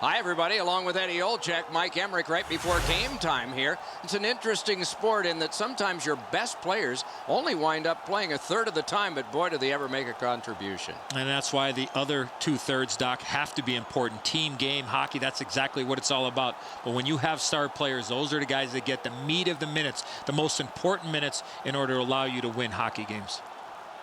Hi, everybody. Along with Eddie Olczyk, Mike Emmerich right before game time here. It's an interesting sport in that sometimes your best players only wind up playing a third of the time, but boy, do they ever make a contribution. And that's why the other two-thirds, Doc, have to be important. Team game, hockey, that's exactly what it's all about. But when you have star players, those are the guys that get the meat of the minutes, the most important minutes in order to allow you to win hockey games.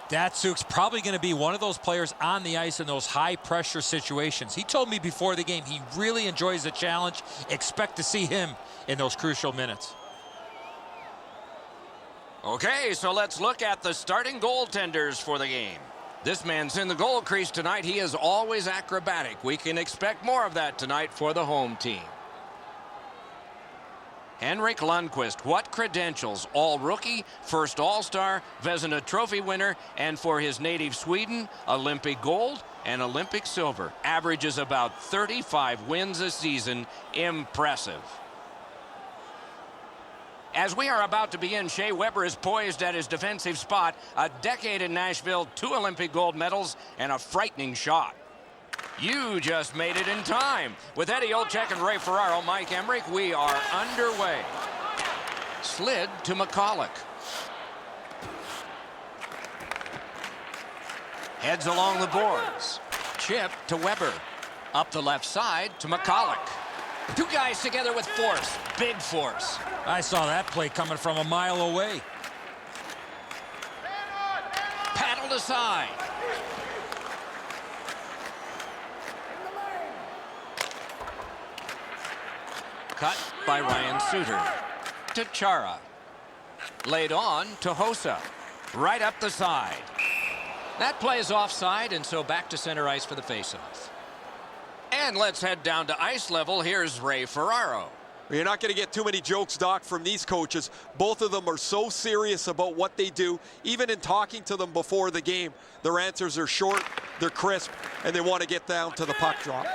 Datsuk's probably going to be one of those players on the ice in those high-pressure situations. He told me before the game he really enjoys the challenge. Expect to see him in those crucial minutes. Okay, so let's look at the starting goaltenders for the game. This man's in the goal crease tonight. He is always acrobatic. We can expect more of that tonight for the home team. Henrik Lundqvist, what credentials? All-rookie, first All-Star, Vezina Trophy winner, and for his native Sweden, Olympic gold and Olympic silver. Averages about 35 wins a season. Impressive. As we are about to begin, Shea Weber is poised at his defensive spot. A decade in Nashville, 2 Olympic gold medals, and a frightening shot. You just made it in time. With Eddie Olczyk and Ray Ferraro, Mike Emmerich, we are underway. Slid to McCulloch. Heads along the boards. Chip to Weber. Up the left side to McCulloch. 2 guys together with force. Big force. I saw that play coming from a mile away. Paddled aside. Cut by Ryan Suter. To Chara. Laid on to Hossa. Right up the side. That play is offside, and so back to center ice for the faceoff. And let's head down to ice level. Here's Ray Ferraro. You're not going to get too many jokes, Doc, from these coaches. Both of them are so serious about what they do. Even in talking to them before the game, their answers are short, they're crisp, and they want to get down to the puck drop.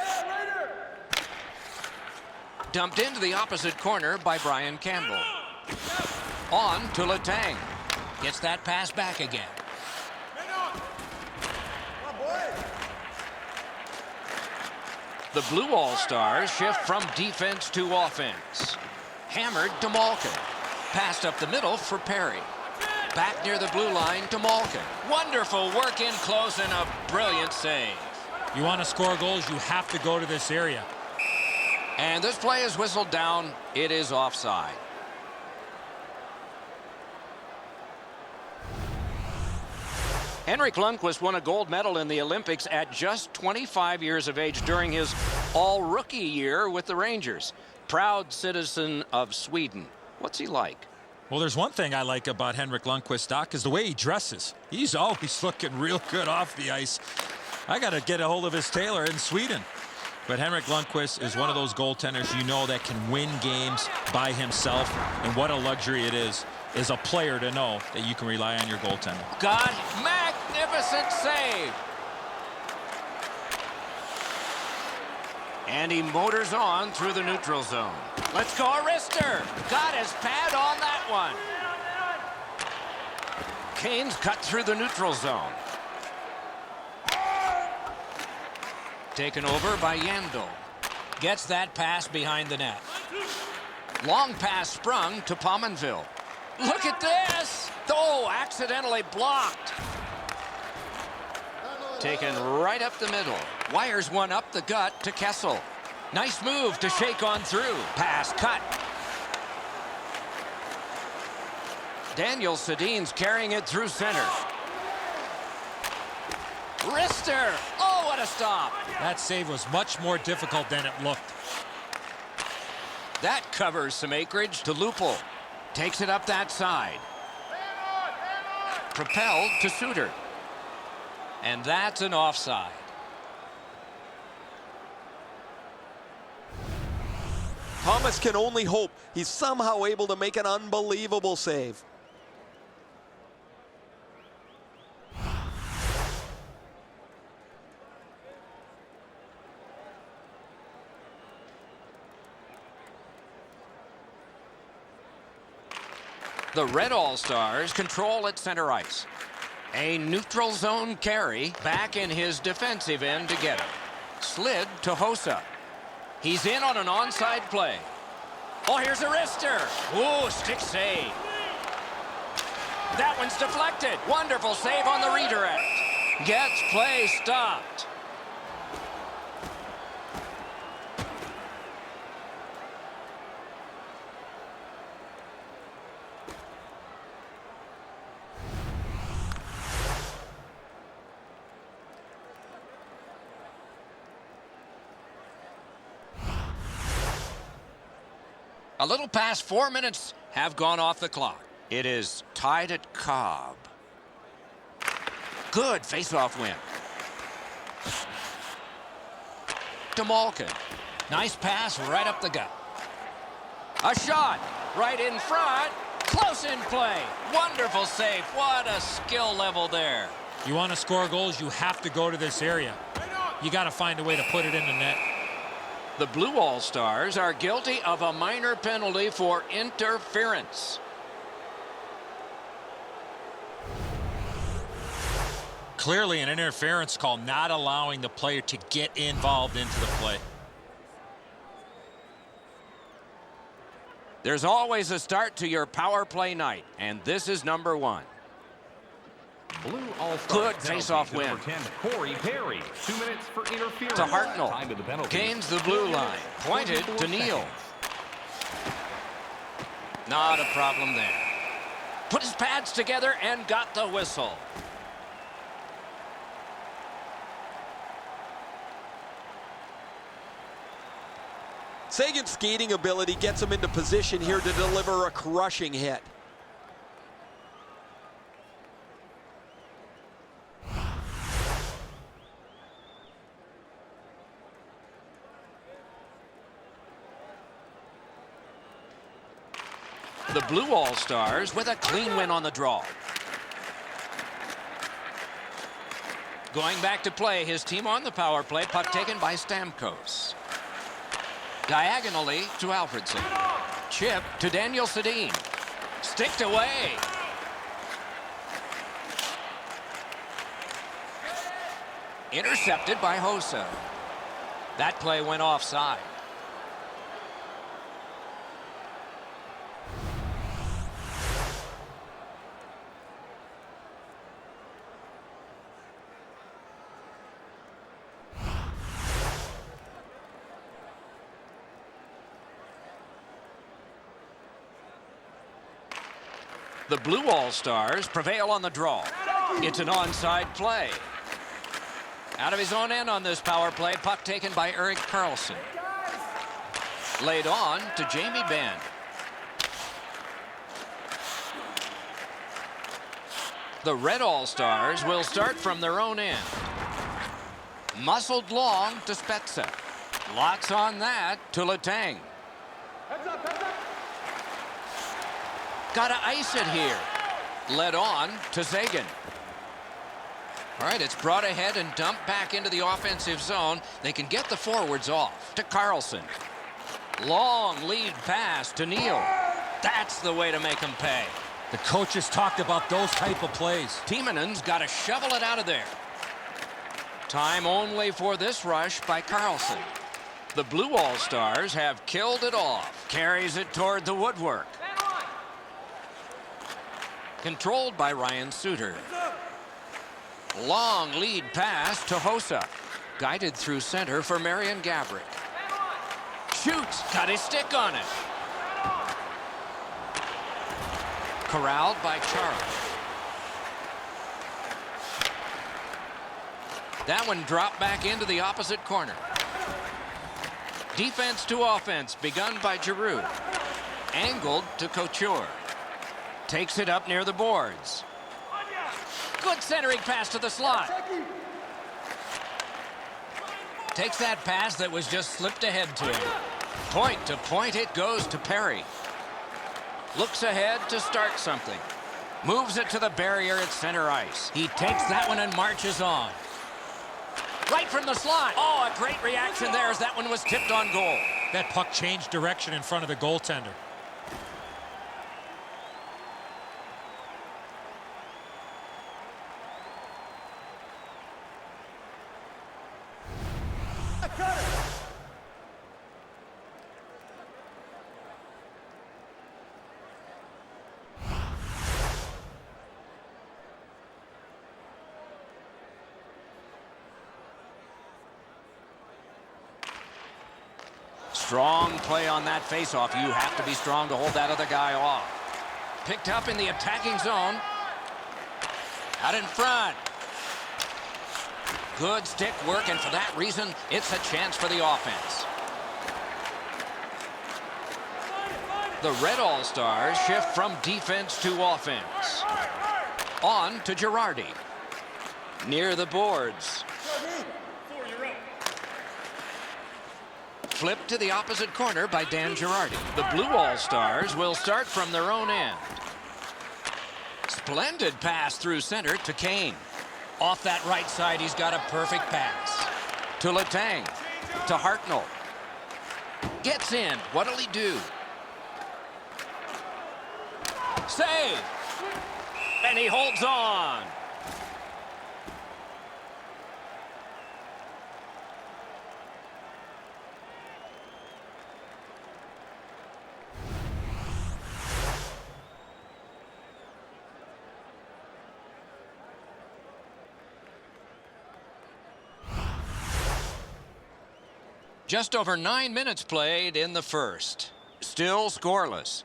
Dumped into the opposite corner by Brian Campbell. On to Letang. Gets that pass back again. The Blue All-Stars shift from defense to offense. Hammered to Malkin. Passed up the middle for Perry. Back near the blue line to Malkin. Wonderful work in close and a brilliant save. You want to score goals, you have to go to this area. And this play is whistled down. It is offside. Henrik Lundqvist won a gold medal in the Olympics at just 25 years of age during his all-rookie year with the Rangers. Proud citizen of Sweden. What's he like? Well, there's one thing I like about Henrik Lundqvist, Doc, is the way he dresses. He's always looking real good off the ice. I got to get a hold of his tailor in Sweden. But Henrik Lundqvist is one of those goaltenders you know that can win games by himself. And what a luxury it is as a player to know that you can rely on your goaltender. God, magnificent save. And he motors on through the neutral zone. Let's go, Arister. Got his pad on that one. Canes cut through the neutral zone. Taken over by Yandel. Gets that pass behind the net. Long pass sprung to Pominville. Look at this! Oh, accidentally blocked. Taken right up the middle. Wires one up the gut to Kessel. Nice move to shake on through. Pass cut. Daniel Sedin's carrying it through center. Rister! Oh, what a stop! That save was much more difficult than it looked. That covers some acreage to Lupul. Takes it up that side. Propelled to Suter. And that's an offside. Thomas can only hope he's somehow able to make an unbelievable save. The Red All-Stars control at center ice. A neutral zone carry back in his defensive end to get him. Slid to Hossa. He's in on an onside play. Oh, here's a wrister. Ooh, stick save. That one's deflected. Wonderful save on the redirect. Gets play stopped. A little past 4 minutes have gone off the clock. It is tied at Cobb. Good face-off win. To Malkin. Nice pass right up the gut. A shot right in front. Close in play. Wonderful save. What a skill level there. You want to score goals, you have to go to this area. You got to find a way to put it in the net. The Blue All-Stars are guilty of a minor penalty for interference. Clearly an interference call, not allowing the player to get involved into the play. There's always a start to your power play night, and this is number 1. Blue All-Star Good face-off win. Number 10, Corey Perry. 2 minutes for interference. To Hartnell. Time to the penalty. Gains the blue line. Pointed to Neal. Not a problem there. Put his pads together and got the whistle. Seguin's skating ability gets him into position here to deliver a crushing hit. The Blue All-Stars with a clean win on the draw. Going back to play, his team on the power play, puck taken by Stamkos. Diagonally to Alfredson. Chip to Daniel Sedin. Sticked away. Intercepted by Hossa. That play went offside. The Blue All-Stars prevail on the draw. It's an onside play. Out of his own end on this power play, puck taken by Erik Karlsson. Laid on to Jamie Benn. The Red All-Stars will start from their own end. Muscled long to Spezza. Lots on that to Letang. Got to ice it here. Led on to Seguin. All right, it's brought ahead and dumped back into the offensive zone. They can get the forwards off to Karlsson. Long lead pass to Neal. That's the way to make them pay. The coaches talked about those type of plays. Tiemanen's got to shovel it out of there. Time only for this rush by Karlsson. The Blue All-Stars have killed it off. Carries it toward the woodwork. Controlled by Ryan Suter. Long lead pass to Hossa. Guided through center for Marian Gaborik. Shoots. Got his stick on it. Corralled by Chara. That one dropped back into the opposite corner. Defense to offense begun by Giroux. Angled to Couture. Takes it up near the boards. Good centering pass to the slot. Takes that pass that was just slipped ahead to him. Point to point it goes to Perry. Looks ahead to start something. Moves it to the barrier at center ice. He takes that one and marches on. Right from the slot. Oh, a great reaction there as that one was tipped on goal. That puck changed direction in front of the goaltender. Strong play on that faceoff. You have to be strong to hold that other guy off. Picked up in the attacking zone. Out in front. Good stick work, and for that reason, it's a chance for the offense. The Red All-Stars shift from defense to offense. On to Girardi. Near the boards. Flipped to the opposite corner by Dan Girardi. The Blue All-Stars will start from their own end. Splendid pass through center to Kane. Off that right side, he's got a perfect pass. To Letang. To Hartnell. Gets in. What'll he do? Save. And he holds on. Just over 9 minutes played in the first. Still scoreless.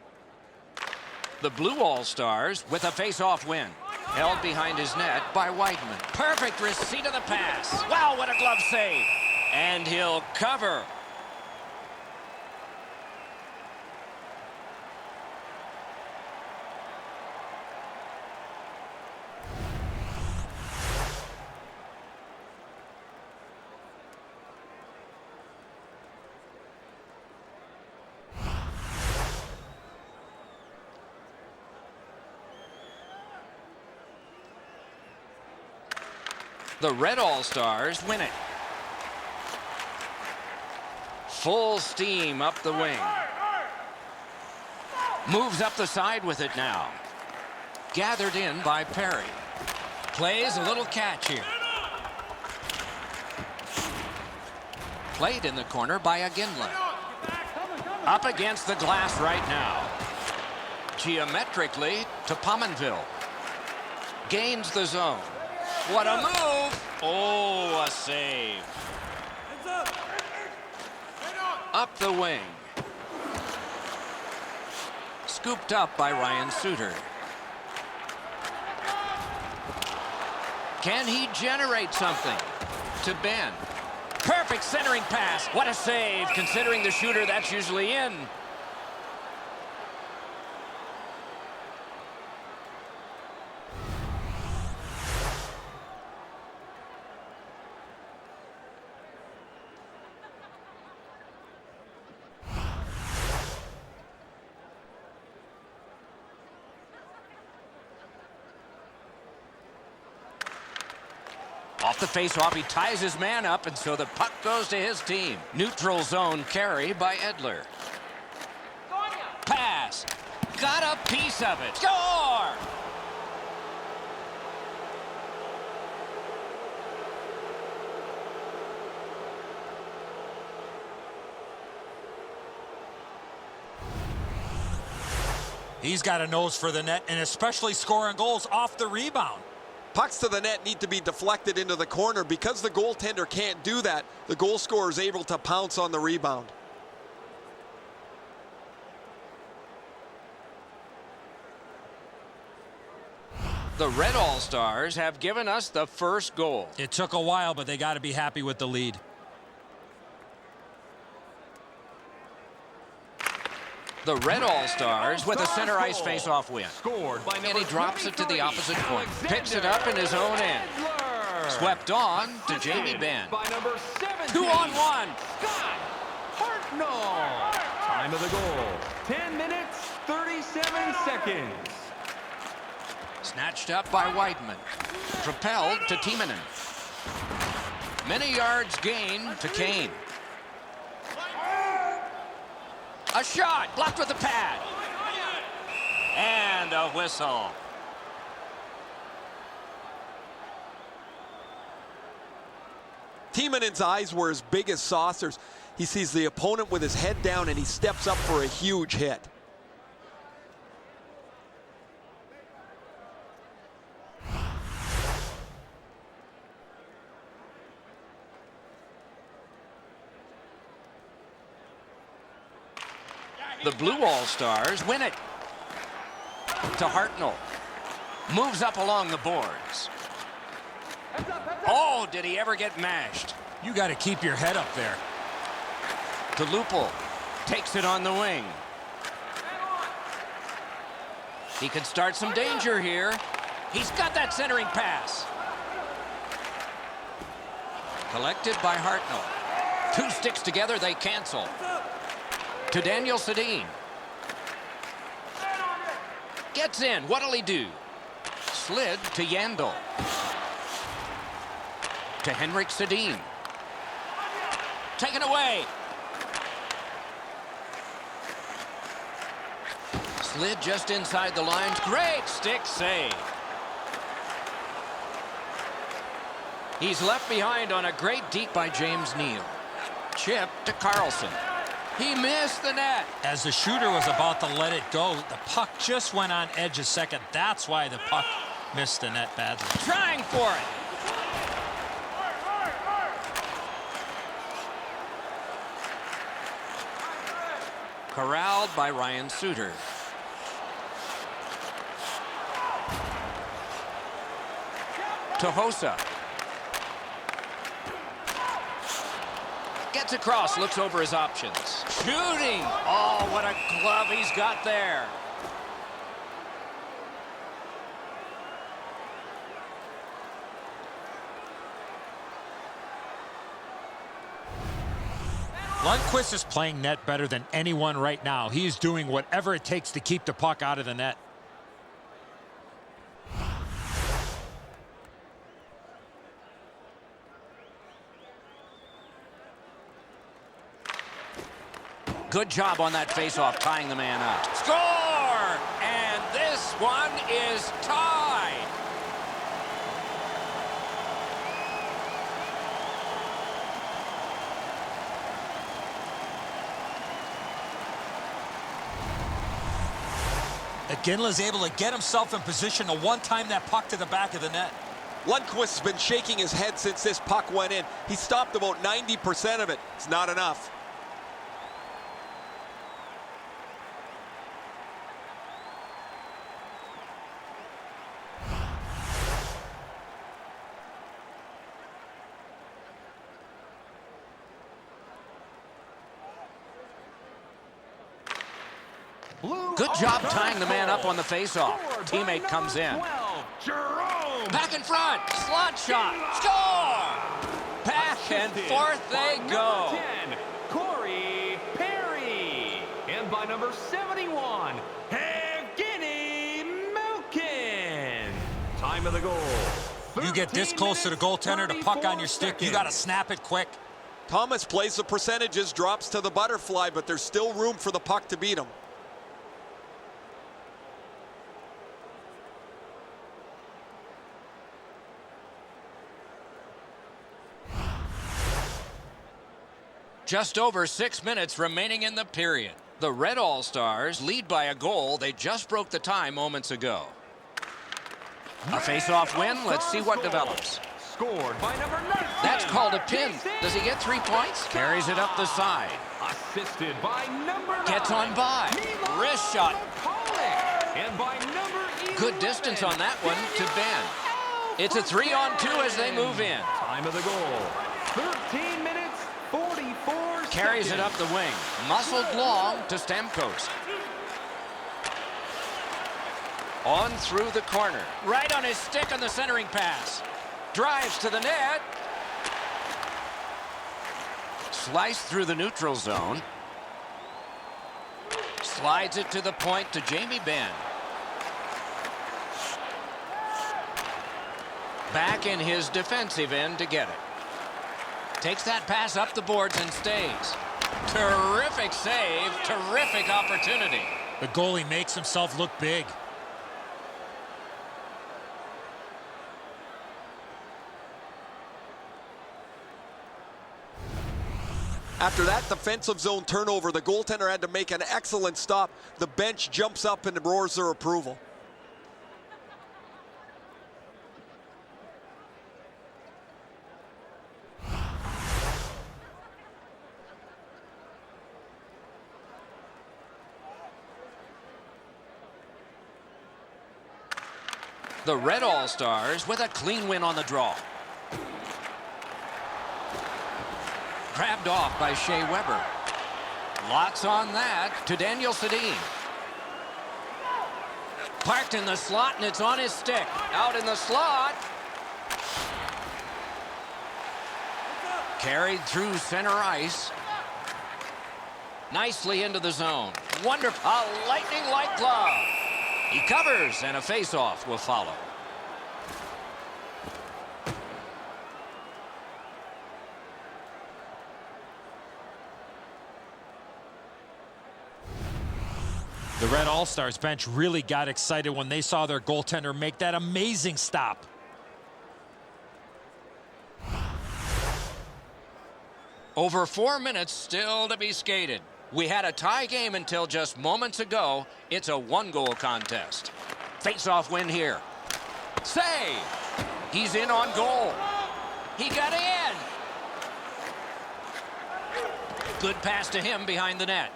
The Blue All-Stars with a face-off win. Held behind his net by Whiteman. Perfect receipt of the pass. Wow, what a glove save. And he'll cover. The Red All-Stars win it. Full steam up the wing. Moves up the side with it now. Gathered in by Perry. Plays a little catch here. Played in the corner by Aginla. Up against the glass right now. Geometrically to Pominville. Gains the zone. What a move! Oh, a save. Up the wing. Scooped up by Ryan Suter. Can he generate something? To Ben. Perfect centering pass. What a save, considering the shooter that's usually in. Off the face-off, he ties his man up, and so the puck goes to his team. Neutral zone carry by Edler. Pass. Got a piece of it. Score! He's got a nose for the net, and especially scoring goals off the rebound. Pucks to the net need to be deflected into the corner. Because the goaltender can't do that, the goal scorer is able to pounce on the rebound. The Red All-Stars have given us the first goal. It took a while, but they got to be happy with the lead. The Red All-Stars with a center ice face-off win. Scored by And he number drops it to the 23, opposite corner. Picks it Alexander up in his own end. Edler. Swept on to Jamie Benn. By number 17, 2-on-1. Scott Hartnell. Time of the goal, 10 minutes, 37 seconds. Snatched up by Whiteman. Propelled to Timonen. Many yards gained to Kane. A shot blocked with the pad. And a whistle. Timonen's eyes were as big as saucers. He sees the opponent with his head down, and he steps up for a huge hit. The Blue All-Stars win it. To Hartnell. Moves up along the boards. Oh, did he ever get mashed? You got to keep your head up there. To Lupul. Takes it on the wing. He could start some danger here. He's got that centering pass. Collected by Hartnell. Two sticks together, they cancel. To Daniel Sedin. Gets in. What'll he do? Slid to Yandel. To Henrik Sedin. Taken away. Slid just inside the lines. Great stick save. He's left behind on a great deke by James Neal. Chip to Carlson. He missed the net. As the shooter was about to let it go, the puck just went on edge a second. That's why the puck missed the net badly. Trying for it. Corralled by Ryan Suter. To Hossa. Gets across, looks over his options. Shooting! Oh, what a glove he's got there. Lundqvist is playing net better than anyone right now. He's doing whatever it takes to keep the puck out of the net. Good job on that faceoff, tying the man up. Score! And this one is tied. Iginla's able to get himself in position to one-time that puck to the back of the net. Lundqvist's been shaking his head since this puck went in. He stopped about 90% of it. It's not enough. Good job tying the man up on the faceoff. Teammate comes in. Back in front. Slot shot. Score! Back and forth they go. 10, Corey Perry. And by number 71, Evgeny Malkin. Time of the goal. You get this close to the goaltender, the puck on your stick, you got to snap it quick. Thomas plays the percentages, drops to the butterfly, but there's still room for the puck to beat him. Just over 6 minutes remaining in the period. The Red All-Stars lead by a goal. They just broke the tie moments ago. A face-off win. Let's see what develops. Scored by number 19. That's called a pin. Does he get 3 points? Carries it up the side. Assisted by number 9. Gets on by. Wrist shot. And by number 11. Good distance on that one to Ben. It's a 3-on-2 as they move in. Time of the goal. 13 minutes, 44 Carries it up the wing. Muscled long to Stamkos. On through the corner. Right on his stick on the centering pass. Drives to the net. Sliced through the neutral zone. Slides it to the point to Jamie Benn. Back in his defensive end to get it. Takes that pass up the boards and stays. Terrific save, terrific opportunity. The goalie makes himself look big. After that defensive zone turnover, the goaltender had to make an excellent stop. The bench jumps up and roars their approval. The Red All-Stars with a clean win on the draw. Grabbed off by Shea Weber. Lots on that to Daniel Sedin. Parked in the slot, and it's on his stick. Out in the slot. Carried through center ice. Nicely into the zone. Wonderful. A lightning-like glove. He covers, and a face-off will follow. The Red All-Stars bench really got excited when they saw their goaltender make that amazing stop. Over 4 minutes still to be skated. We had a tie game until just moments ago. It's a one-goal contest. Face-off win here. Save! He's in on goal. He got in! Good pass to him behind the net.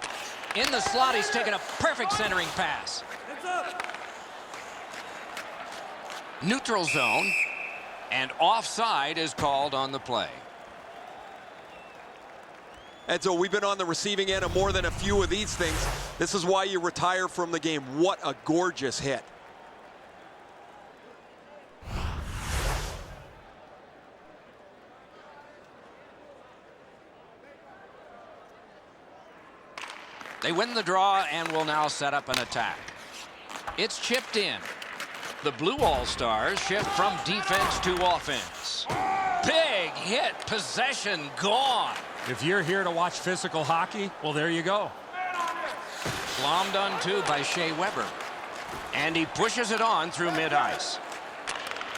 In the slot, he's taken a perfect centering pass. Neutral zone, and offside is called on the play. And so we've been on the receiving end of more than a few of these things. This is why you retire from the game. What a gorgeous hit. They win the draw and will now set up an attack. It's chipped in. The Blue All-Stars shift from defense to offense. Big hit, possession gone. If you're here to watch physical hockey, well, there you go. Glommed on two by Shea Weber. And he pushes it on through mid-ice.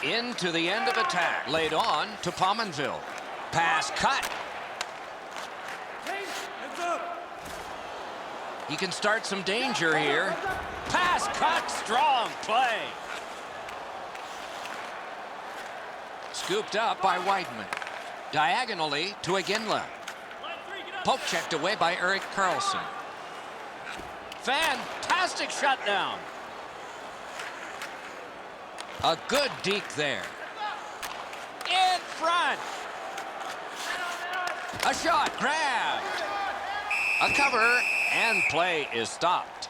Into the end of attack. Laid on to Pominville. Pass cut. He can start some danger here. Pass cut, strong play. Scooped up by Weidman. Diagonally to Iginla. Poke checked away by Erik Karlsson. Fantastic shutdown. A good deke there. In front. A shot grabbed. A cover, and play is stopped.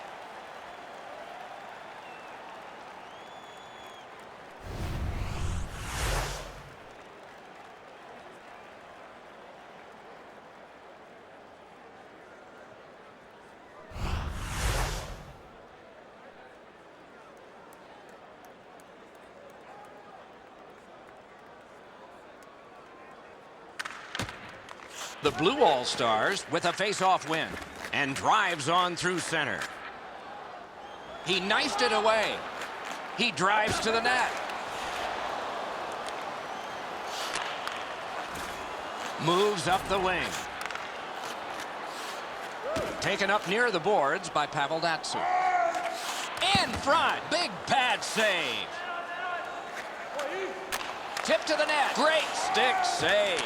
The Blue All-Stars with a face-off win and drives on through center. He knifed it away. He drives to the net. Moves up the wing. Taken up near the boards by Pavel Datsyuk. In front. Big pad save. Tip to the net. Great stick save.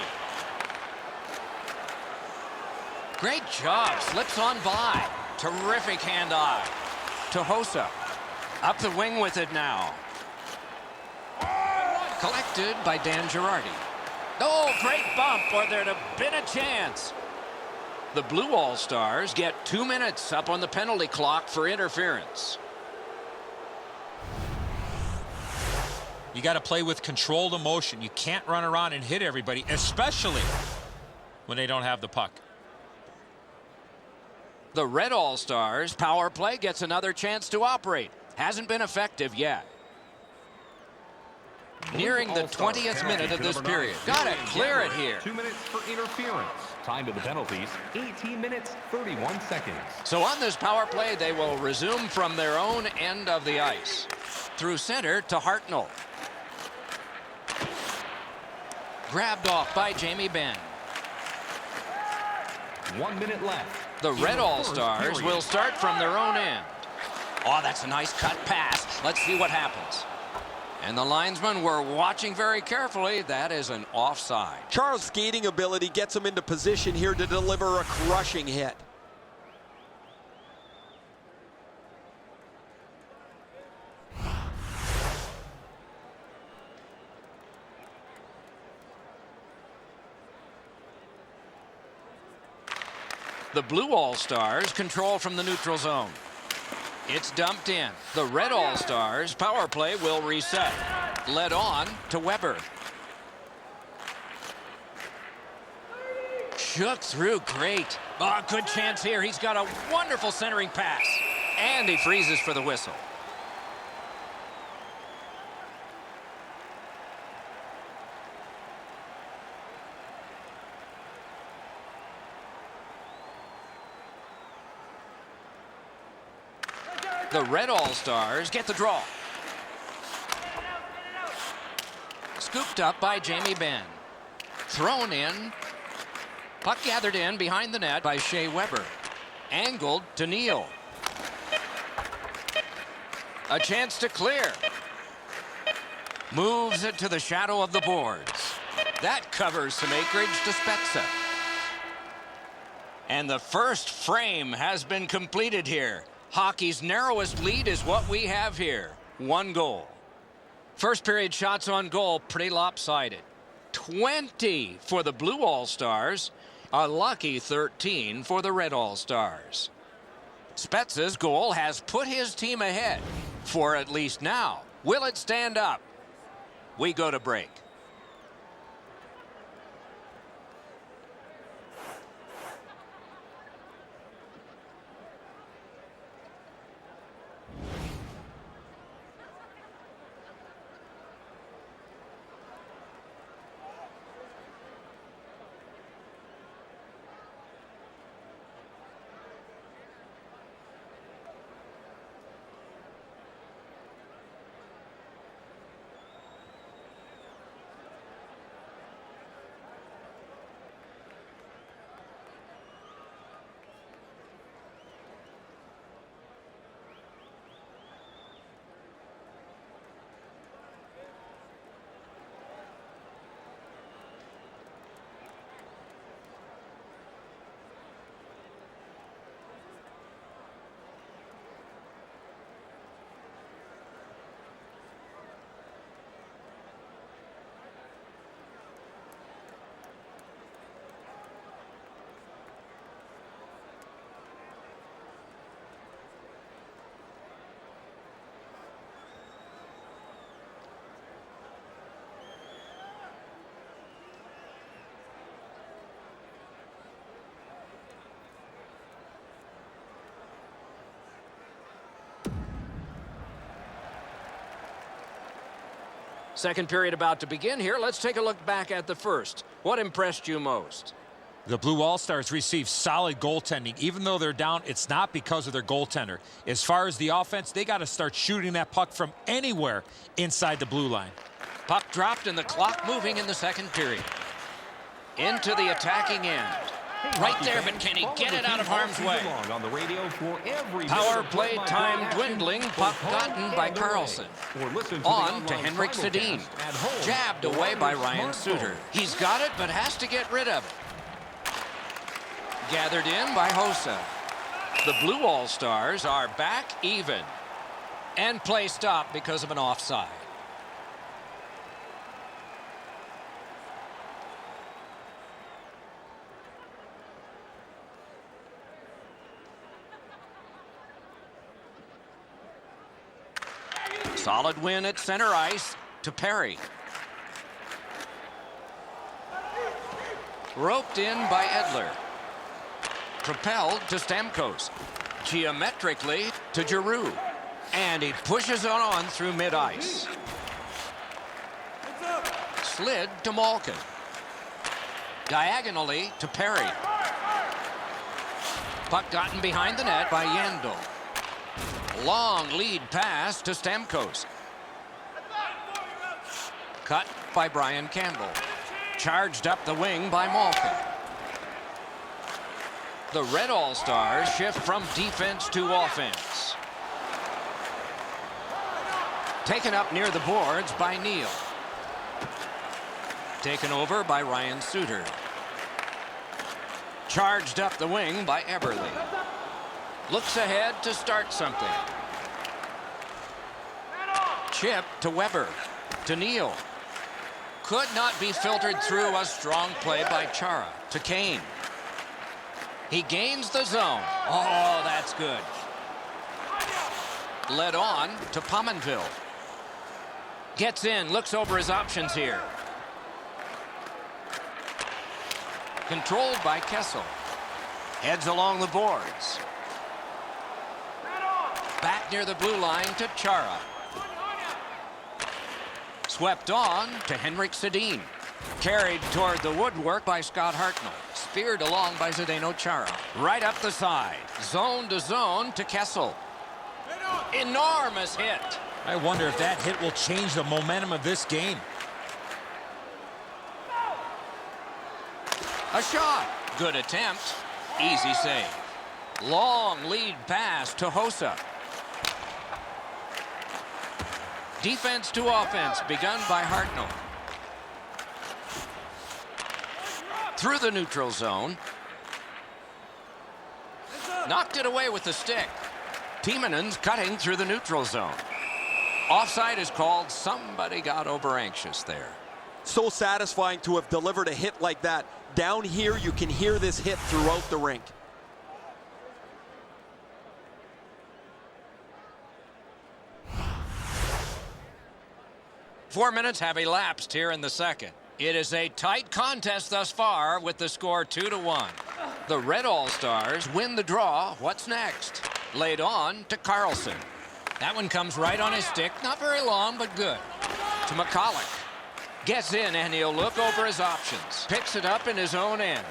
Great job. Slips on by. Terrific hand-eye. To Hossa. Up the wing with it now. Collected by Dan Girardi. Oh, great bump, or there'd have been a chance. The Blue All-Stars get 2 minutes up on the penalty clock for interference. You got to play with controlled emotion. You can't run around and hit everybody, especially when they don't have the puck. The Red All-Stars power play gets another chance to operate. Hasn't been effective yet. Nearing the 20th minute of this period. Got to clear it here. 2 minutes for interference. Time to the penalties, 18 minutes, 31 seconds. So on this power play, they will resume from their own end of the ice. Through center to Hartnell. Grabbed off by Jamie Benn. 1 minute left. The Red All-Stars will start from their own end. Oh, that's a nice cut pass. Let's see what happens. And the linesmen were watching very carefully. That is an offside. Charles' skating ability gets him into position here to deliver a crushing hit. The blue All-Stars control from the neutral zone. It's dumped in. The red All-Stars power play will reset. Led on to Weber. Shook through great. Oh, good chance here. He's got a wonderful centering pass. And he freezes for the whistle. The red All-Stars get the draw. Scooped up by Jamie Benn. Thrown in. Puck gathered in behind the net by Shea Weber. Angled to Neal. A chance to clear. Moves it to the shadow of the boards. That covers some acreage to Spezza. And the first frame has been completed here. Hockey's narrowest lead is what we have here. 1 goal. First period shots on goal, pretty lopsided. 20 for the blue All-Stars. A lucky 13 for the red All-Stars. Spezza's goal has put his team ahead, for at least now. Will it stand up? We go to break. Second period about to begin here. Let's take a look back at the first. What impressed you most? The Blue All-Stars receive solid goaltending. Even though they're down, it's not because of their goaltender. As far as the offense, they got to start shooting that puck from anywhere inside the blue line. Puck dropped and the clock moving in the second period. Into the attacking end. Right there, but can he get it out of harm's way? Power play time dwindling. Puck gotten by Carlson. On to Henrik Sedin. Jabbed away by Ryan Suter. He's got it, but has to get rid of it. Gathered in by Hossa. The Blue All-Stars are back even. And play stopped because of an offside. Solid win at center ice to Perry. Roped in by Edler. Propelled to Stamkos. Geometrically to Giroux. And he pushes it on through mid-ice. Slid to Malkin. Diagonally to Perry. Puck gotten behind the net by Yandel. Long lead pass to Stamkos. Cut by Brian Campbell. Charged up the wing by Malkin. The Red All-Stars shift from defense to offense. Taken up near the boards by Neal. Taken over by Ryan Suter. Charged up the wing by Eberle. Looks ahead to start something. Chip to Weber. To Neal. Could not be filtered through. A strong play by Chara. To Kane. He gains the zone. Oh, that's good. Led on to Pominville. Gets in, looks over his options here. Controlled by Kessel. Heads along the boards. Back near the blue line to Chara. Swept on to Henrik Sedin. Carried toward the woodwork by Scott Hartnell. Speared along by Zdeno Chara. Right up the side. Zone to zone to Kessel. Enormous hit. I wonder if that hit will change the momentum of this game. A shot. Good attempt. Easy save. Long lead pass to Hossa. Defense to offense begun by Hartnell. Through the neutral zone. Knocked it away with the stick. Tiemanen's cutting through the neutral zone. Offside is called. Somebody got over anxious there. So satisfying to have delivered a hit like that. Down here, you can hear this hit throughout the rink. Four minutes have elapsed here in the second. It is a tight contest thus far with the score 2-1. The Red All-Stars win the draw. What's next? Laid on to Carlson. That one comes right on his stick. Not very long, but good. To McCulloch. Gets in, and he'll look over his options. Picks it up in his own end.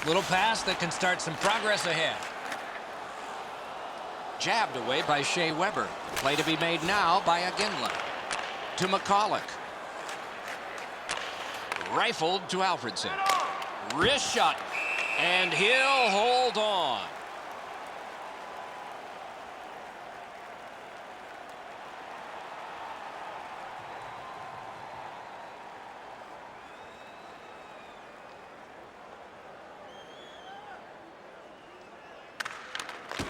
Little pass that can start some progress ahead. Jabbed away by Shea Weber. Play to be made now by Aginla. To McCulloch. Rifled to Alfredson. Wrist shot. And he'll hold on.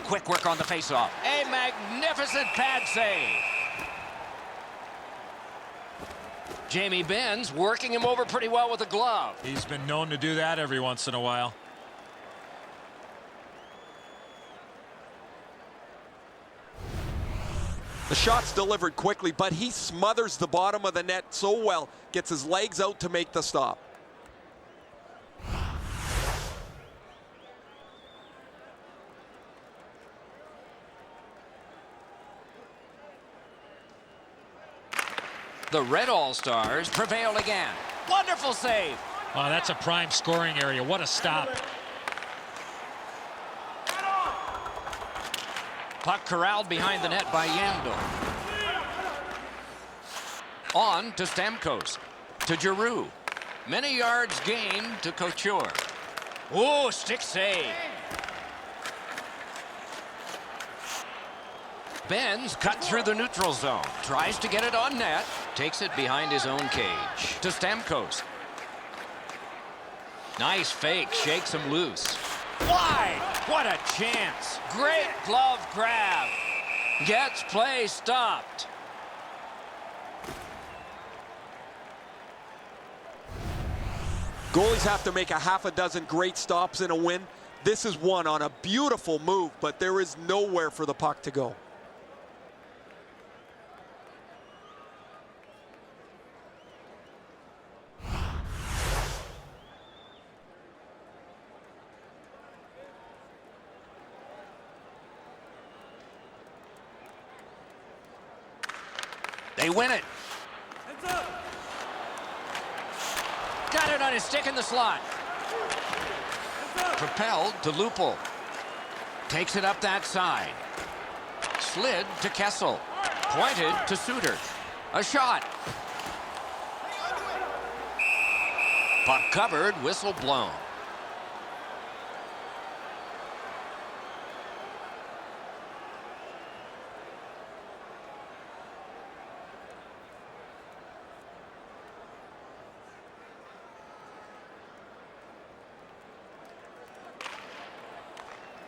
Quick work on the faceoff. A magnificent pad save. Jamie Benz working him over pretty well with a glove. He's been known to do that every once in a while. The shot's delivered quickly, but he smothers the bottom of the net so well. Gets his legs out to make the stop. The Red All-Stars prevail again. Wonderful save. Oh, that's a prime scoring area. What a stop. Puck corralled behind the net by Yandel. On to Stamkos. To Giroux. Many yards gained to Couture. Oh, stick save. Benz cut through the neutral zone. Tries to get it on net. Takes it behind his own cage. To Stamkos. Nice fake. Shakes him loose. Wide. What a chance. Great glove grab. Gets play stopped. Goalies have to make a half a dozen great stops in a win. This is one on a beautiful move, but there is nowhere for the puck to go. They win it. Got it on his stick in the slot. Propelled to Lupul. Takes it up that side. Slid to Kessel. Pointed to Suter. A shot. Puck covered, whistle blown.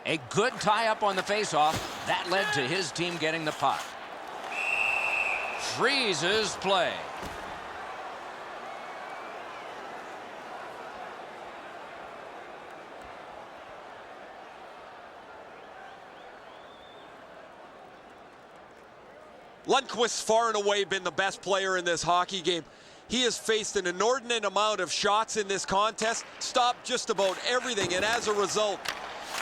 A good tie-up on the faceoff. That led to his team getting the puck. Freezes play. Lundqvist's far and away been the best player in this hockey game. He has faced an inordinate amount of shots in this contest, stopped just about everything, and as a result,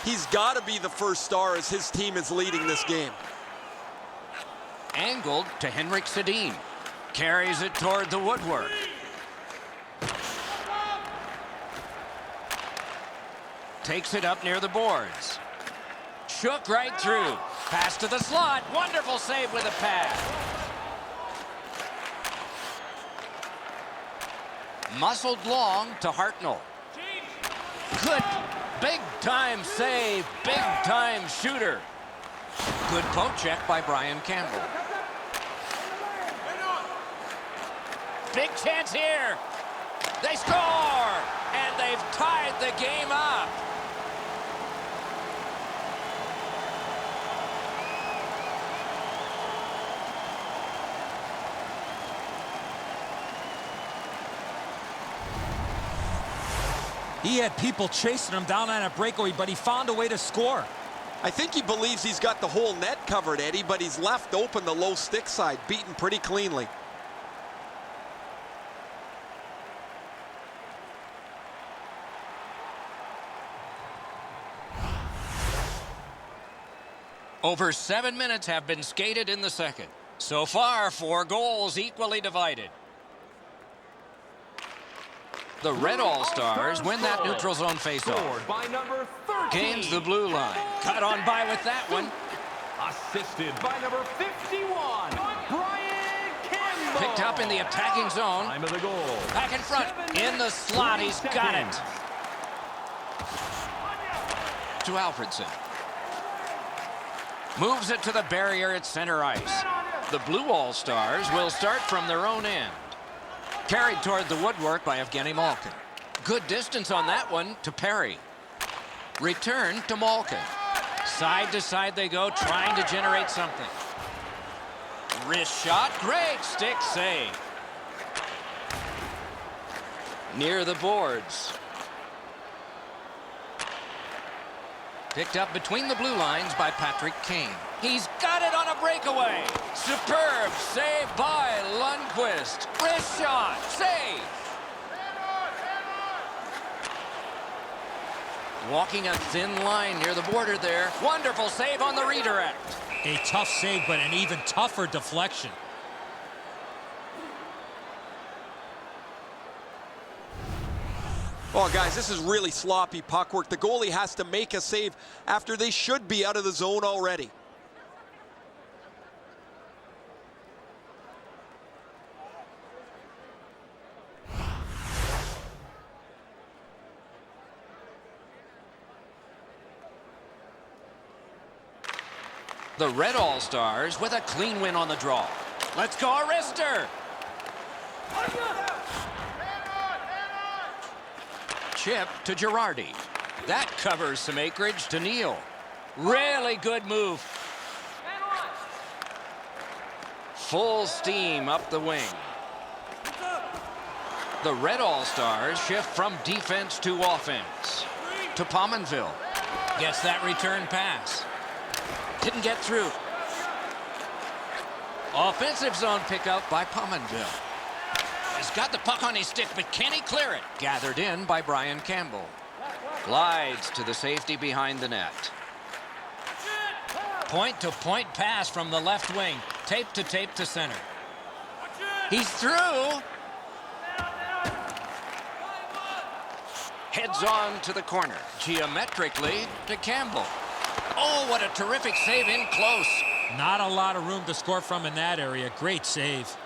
he's got to be the first star as his team is leading this game. Angled to Henrik Sedin. Carries it toward the woodwork. Takes it up near the boards. Shook right through. Pass to the slot. Wonderful save with a pad. Muscled long to Hartnell. Good big-time save. Big-time shooter. Good poke check by Brian Campbell. Big chance here. They score! And they've tied the game up. He had people chasing him down on a breakaway, but he found a way to score. I think he believes he's got the whole net covered, Eddie, but he's left open the low stick side, beaten pretty cleanly. Over 7 minutes have been skated in the second. So far, 4 goals equally divided. The Red All-Stars win that neutral zone faceoff. By number 13. Gains the blue line. Cut on by with that one. Assisted by number 51, Brian Campbell. Picked up in the attacking zone. Time of the goal. Back in front. 7 In the slot. He's got it. seconds. To Alfredson. Moves it to the barrier at center ice. The Blue All-Stars will start from their own end. Carried toward the woodwork by Evgeny Malkin. Good distance on that one to Perry. Return to Malkin. Side to side they go, trying to generate something. Wrist shot, great stick save. Near the boards. Picked up between the blue lines by Patrick Kane. He's got it on a breakaway. Superb save by Lundqvist. Wrist shot, save. Walking a thin line near the border there. Wonderful save on the redirect. A tough save, but an even tougher deflection. Oh, guys, this is really sloppy puck work. The goalie has to make a save after they should be out of the zone already. The Red All-Stars with a clean win on the draw. Let's go, Arister. Chip to Girardi. That covers some acreage to Neal. Really good move. Full steam up the wing. The Red All-Stars shift from defense to offense. To Pominville. Gets that return pass. Didn't get through. Offensive zone pickup by Pominville. He's got the puck on his stick, but can he clear it? Gathered in by Brian Campbell. Glides to the safety behind the net. Point-to-point pass from the left wing. Tape to center. He's through. Heads on to the corner. Geometrically to Campbell. Oh, what a terrific save in close. Not a lot of room to score from in that area. Great save.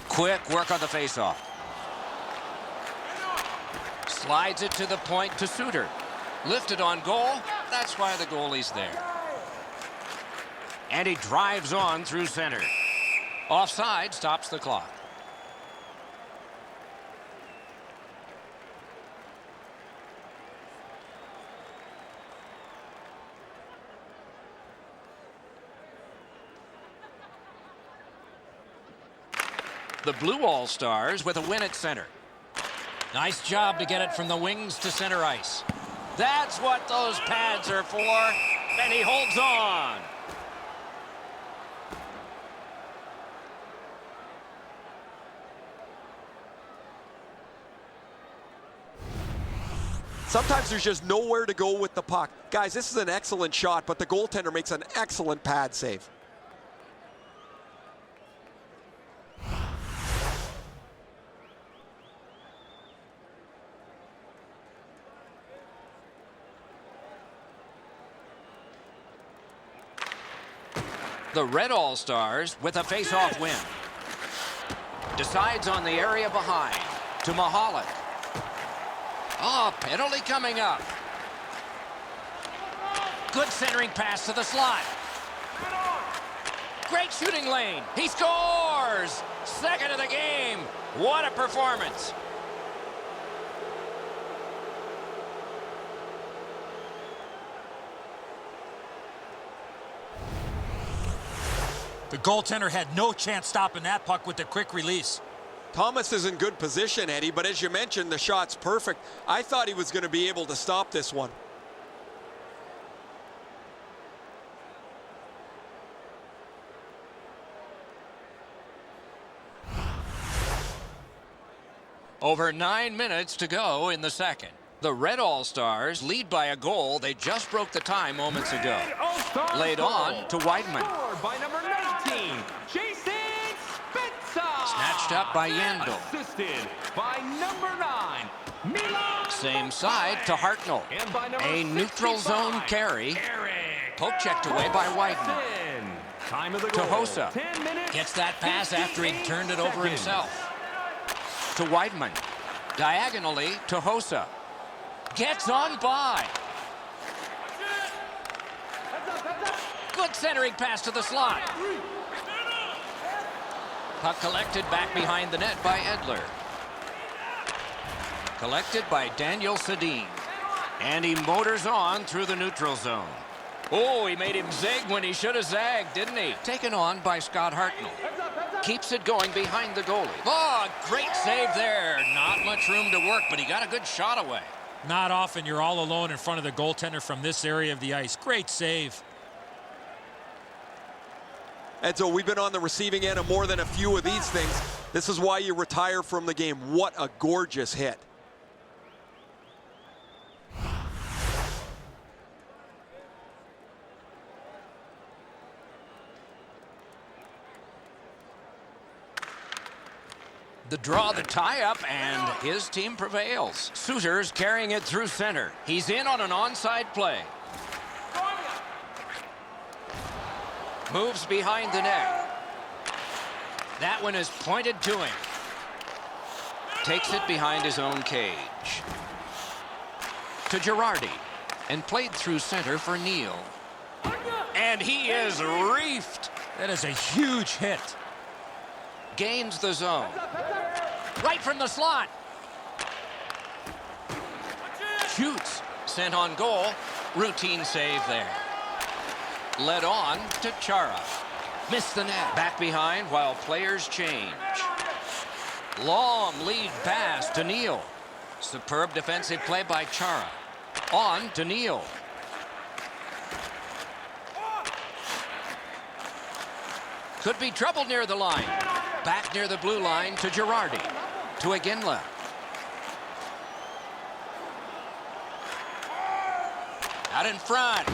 Quick work on the faceoff. Slides it to the point to Suter. Lifted on goal. That's why the goalie's there. And he drives on through center. Offside stops the clock. The Blue All-Stars with a win at center. Nice job to get it from the wings to center ice. That's what those pads are for, and he holds on. Sometimes there's just nowhere to go with the puck. Guys, this is an excellent shot, but the goaltender makes an excellent pad save. The Red All-Stars with a face-off win. Decides on the area behind to Mahalik. Oh, penalty coming up. Good centering pass to the slot. Great shooting lane. He scores! Second of the game. What a performance. The goaltender had no chance stopping that puck with the quick release. Thomas is in good position, Eddie, but as you mentioned, the shot's perfect. I thought he was going to be able to stop this one. Over 9 minutes to go in the second. The Red All-Stars lead by a goal. They just broke the tie moments ago. Laid on to Weidman. Scored by number 19, Jason Spezza. Snatched up by Yandel. Assisted by number 9, Milan. Same side to Hartnell. And by number A neutral 65, zone carry. Eric Poke checked away by Weidman. Carlson. Time of the To goal. Hossa. 10 minutes, Gets that pass after he'd 58 turned it over seconds. himself. To Weidman. Diagonally to Hossa. Gets on by. Good centering pass to the slot. Puck collected back behind the net by Edler. Collected by Daniel Sedin. And he motors on through the neutral zone. Oh, he made him zig when he should have zagged, didn't he? Taken on by Scott Hartnell. Keeps it going behind the goalie. Oh, great save there. Not much room to work, but he got a good shot away. Not often you're all alone in front of the goaltender from this area of the ice. Great save. And so we've been on the receiving end of more than a few of these things. This is why you retire from the game. What a gorgeous hit. The draw, the tie-up, and his team prevails. Suter's carrying it through center. He's in on an onside play. Moves behind the net. That one is pointed to him. Takes it behind his own cage. To Girardi. And played through center for Neal. And he is reefed. That is a huge hit. Gains the zone. Right from the slot. Shoots. Sent on goal. Routine save there. Led on to Chara. Missed the net. Back behind while players change. Long lead pass to Neal. Superb defensive play by Chara. On to Neal. Could be trouble near the line. Back near the blue line to Girardi. To Iginla. Out in front.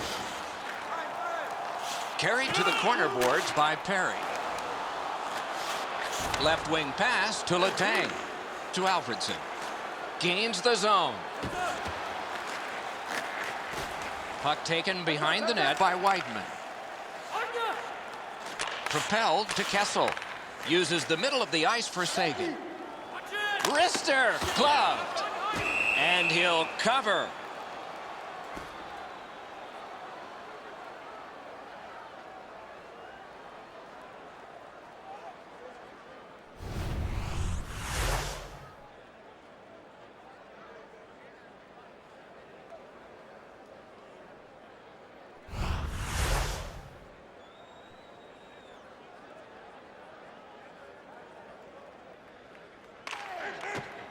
Carried to the corner boards by Perry. Left wing pass to Letang. To Alfredson. Gains the zone. Puck taken behind the net by Weidman. Propelled to Kessel. Uses the middle of the ice for Sagan. Wrister gloved. And he'll cover.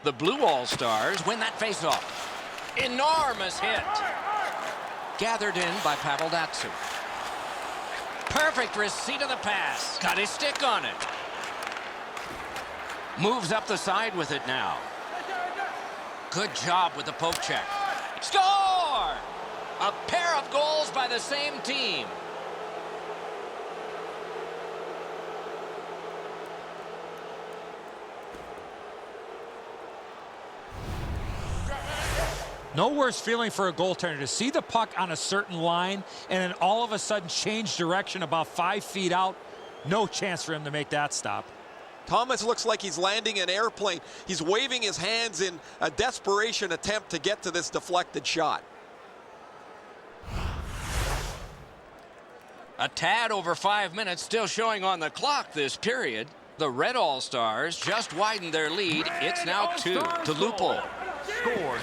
The Blue All-Stars win that faceoff. Enormous hit. Gathered in by Pavel Datsyuk. Perfect receipt of the pass. Got his stick on it. Moves up the side with it now. Good job with the poke check. Score! A pair of goals by the same team. No worse feeling for a goaltender to see the puck on a certain line and then all of a sudden change direction about 5 feet out. No chance for him to make that stop. Thomas looks like he's landing an airplane. He's waving his hands in a desperation attempt to get to this deflected shot. A tad over 5 minutes still showing on the clock this period. The Red All-Stars just widened their lead. It's now 2 to Lupul.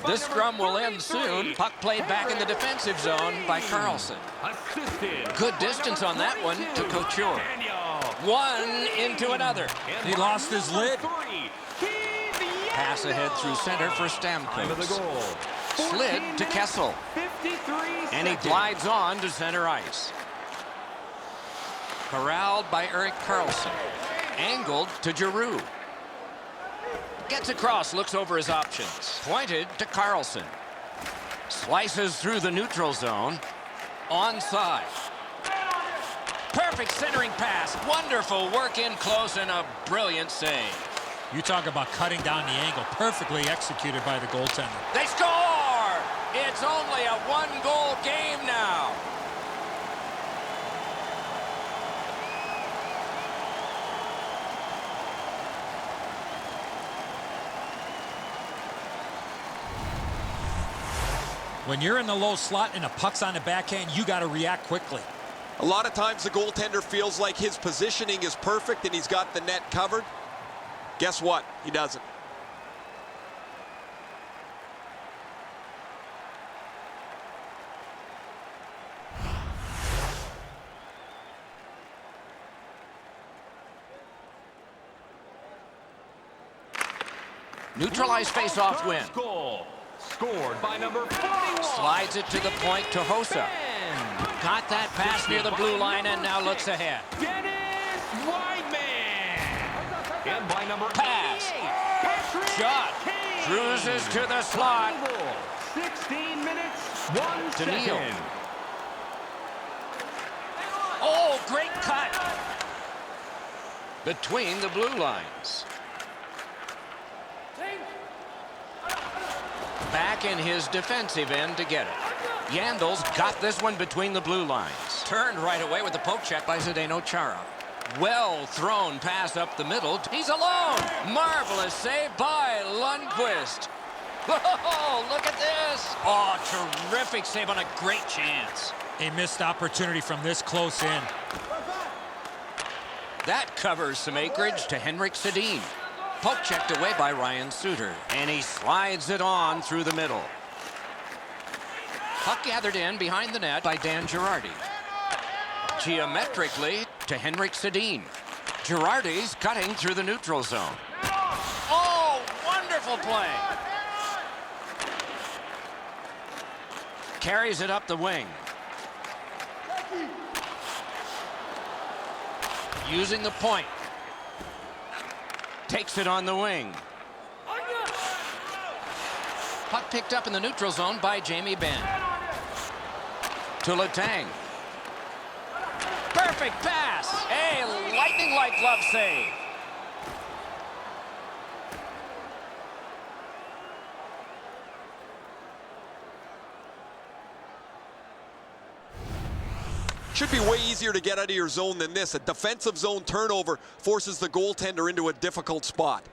This scrum will end soon. Puck played back in the defensive zone by Carlson. Good distance on that one to Couture. One into another. He lost his lid. Pass ahead through center for Stamkos. Slid to Kessel. And he glides on to center ice. Corralled by Erik Karlsson. Angled to Giroux. Gets across, looks over his options. Pointed to Karlsson. Slices through the neutral zone. Onside. Perfect centering pass. Wonderful work in close and a brilliant save. You talk about cutting down the angle. Perfectly executed by the goaltender. They score! It's only a one-goal game now. When you're in the low slot and a puck's on the backhand, you got to react quickly. A lot of times the goaltender feels like his positioning is perfect and he's got the net covered. Guess what? He doesn't. Neutralized face-off win. Goal scored by number 41. Slides it to the point to Hossa. Got that pass near the blue line and now looks ahead. Dennis Weidman. And by number Pass. 88, Patrick Shot. Kane. Cruises to the slot. 16 minutes, 1 To Neal. second. Oh, great cut. Between the blue lines. Back in his defensive end to get it. Yandel's got this one between the blue lines. Turned right away with the poke check by Zdeno Chara. Well thrown pass up the middle. He's alone. Marvelous save by Lundqvist. Oh, look at this. Oh, terrific save on a great chance. A missed opportunity from this close in. That covers some acreage to Henrik Sedin. Poke checked away by Ryan Suter. And he slides it on through the middle. Puck gathered in behind the net by Dan Girardi. Geometrically to Henrik Sedin. Girardi's cutting through the neutral zone. Oh, wonderful play. Carries it up the wing. Using the point. Takes it on the wing. Puck picked up in the neutral zone by Jamie Benn. To Letang. Perfect pass. A lightning-like glove save. Should be way easier to get out of your zone than this. A defensive zone turnover forces the goaltender into a difficult spot.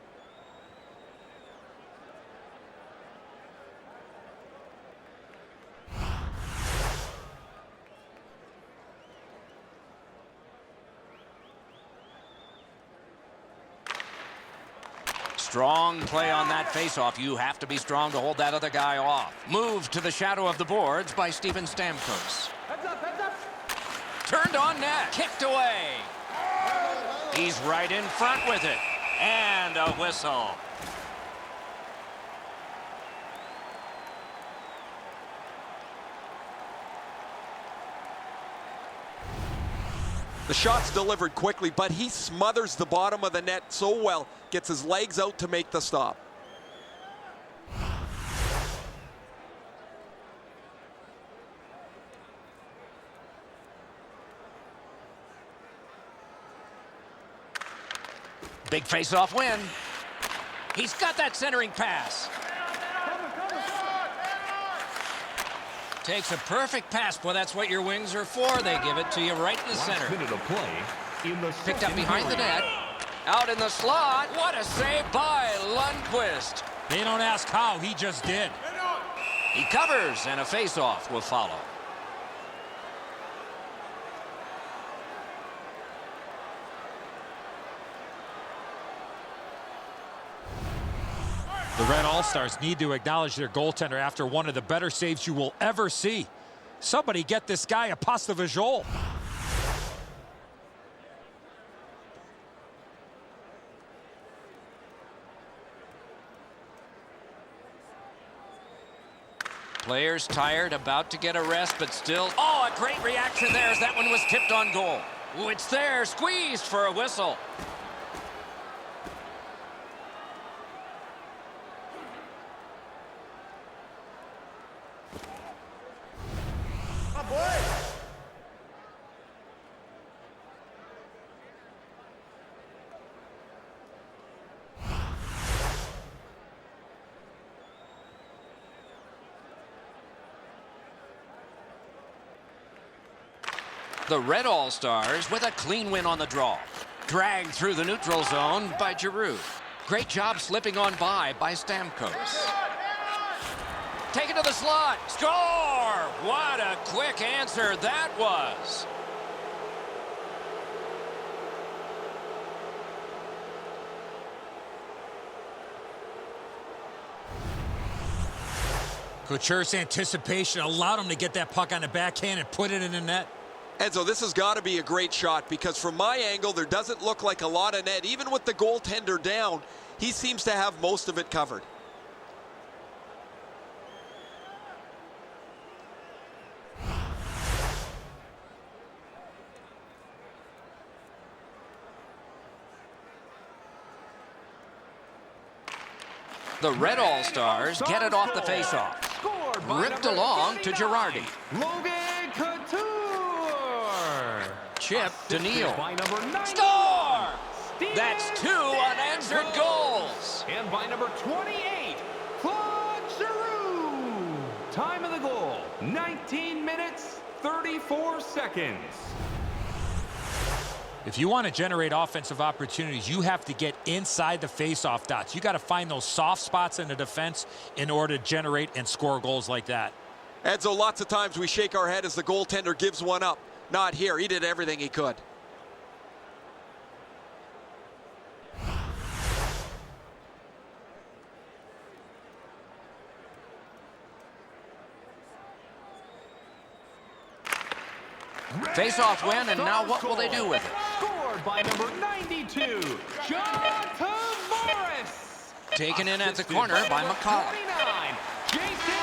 Strong play on that faceoff. You have to be strong to hold that other guy off. Moved to the shadow of the boards by Steven Stamkos. Turned on net. Kicked away. He's right in front with it. And a whistle. The shot's delivered quickly, but he smothers the bottom of the net so well, gets his legs out to make the stop. Big face-off win. He's got that centering pass. Takes a perfect pass. Boy, that's what your wings are for. They give it to you right in the center. Last minute of play in the Picked up behind the net. Out in the slot. What a save by Lundqvist. They don't ask how, he just did. He covers, and a face-off will follow. The Red All-Stars need to acknowledge their goaltender after one of the better saves you will ever see. Somebody get this guy a pasta visual. Players tired, about to get a rest, but still. Oh, a great reaction there as that one was tipped on goal. Ooh, it's there, squeezed for a whistle. The Red All-Stars with a clean win on the draw. Dragged through the neutral zone by Giroux. Great job slipping on by Stamkos. Taken to the slot. Score! What a quick answer that was. Couture's anticipation allowed him to get that puck on the backhand and put it in the net. Enzo, this has got to be a great shot because from my angle, there doesn't look like a lot of net. Even with the goaltender down, he seems to have most of it covered. The Red All-Stars get it off the faceoff. Ripped along to Girardi. Logan Couture. Chip to Neal. By number 91, Score! Steven That's 2 unanswered goals. And by number 28, Claude Giroux. Time of the goal, 19 minutes, 34 seconds. If you want to generate offensive opportunities, you have to get inside the faceoff dots. You got to find those soft spots in the defense in order to generate and score goals like that. Enzo, lots of times we shake our head as the goaltender gives one up. Not here. He did everything he could. Face-off win, and now what will they do with it? Scored by number 92, John Tavares. Taken in at the corner by McCullough. 29, Jason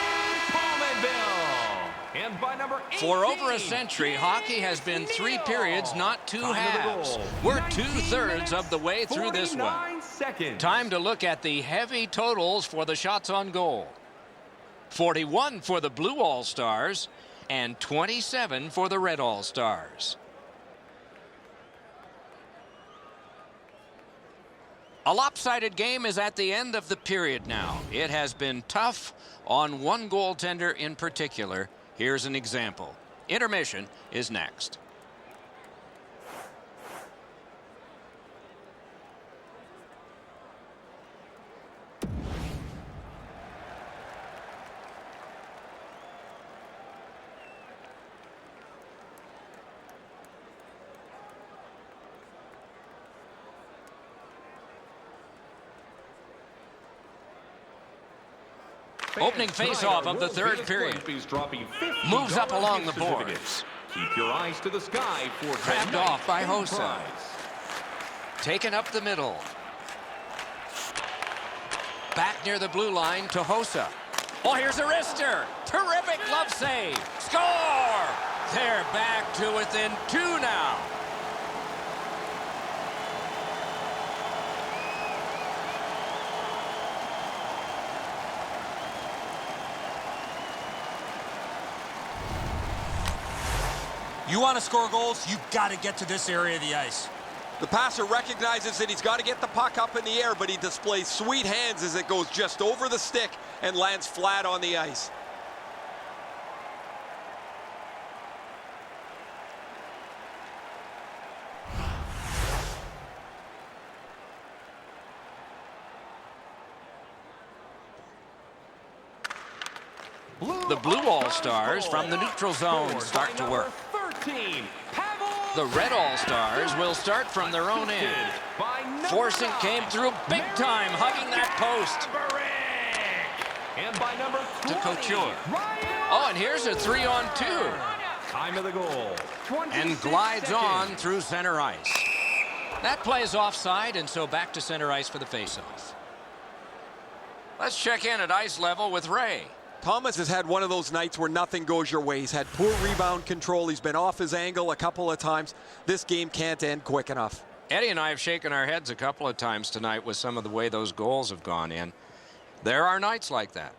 Palmenville. And by number 18, For over a century, hockey has been 3 periods, not 2 halves. We're 2/3 of the way through this one. Seconds. Time to look at the heavy totals for the shots on goal. 41 for the Blue All-Stars and 27 for the Red All-Stars. A lopsided game is at the end of the period now. It has been tough on one goaltender in particular. Here's an example. Intermission is next. Opening face-off of the third period. Moves up along the boards. Keep your eyes to the sky for Grabbed off by Hossa. Taken up the middle. Back near the blue line to Hossa. Oh, here's a wrister. Terrific glove save. Score! They're back to within 2 now. You want to score goals, you've got to get to this area of the ice. The passer recognizes that he's got to get the puck up in the air, but he displays sweet hands as it goes just over the stick and lands flat on the ice. The Blue All-Stars from the neutral zone start to work. 13, The Red All-Stars will start from their own end. Forcing came through big time, hugging that post. And by number 20, To Couture. Ryan. Oh, and here's a 3-on-2. Time of the goal. And glides on through center ice. That play is offside, and so back to center ice for the faceoff. Let's check in at ice level with Ray. Thomas has had one of those nights where nothing goes your way. He's had poor rebound control. He's been off his angle a couple of times. This game can't end quick enough. Eddie and I have shaken our heads a couple of times tonight with some of the way those goals have gone in. There are nights like that.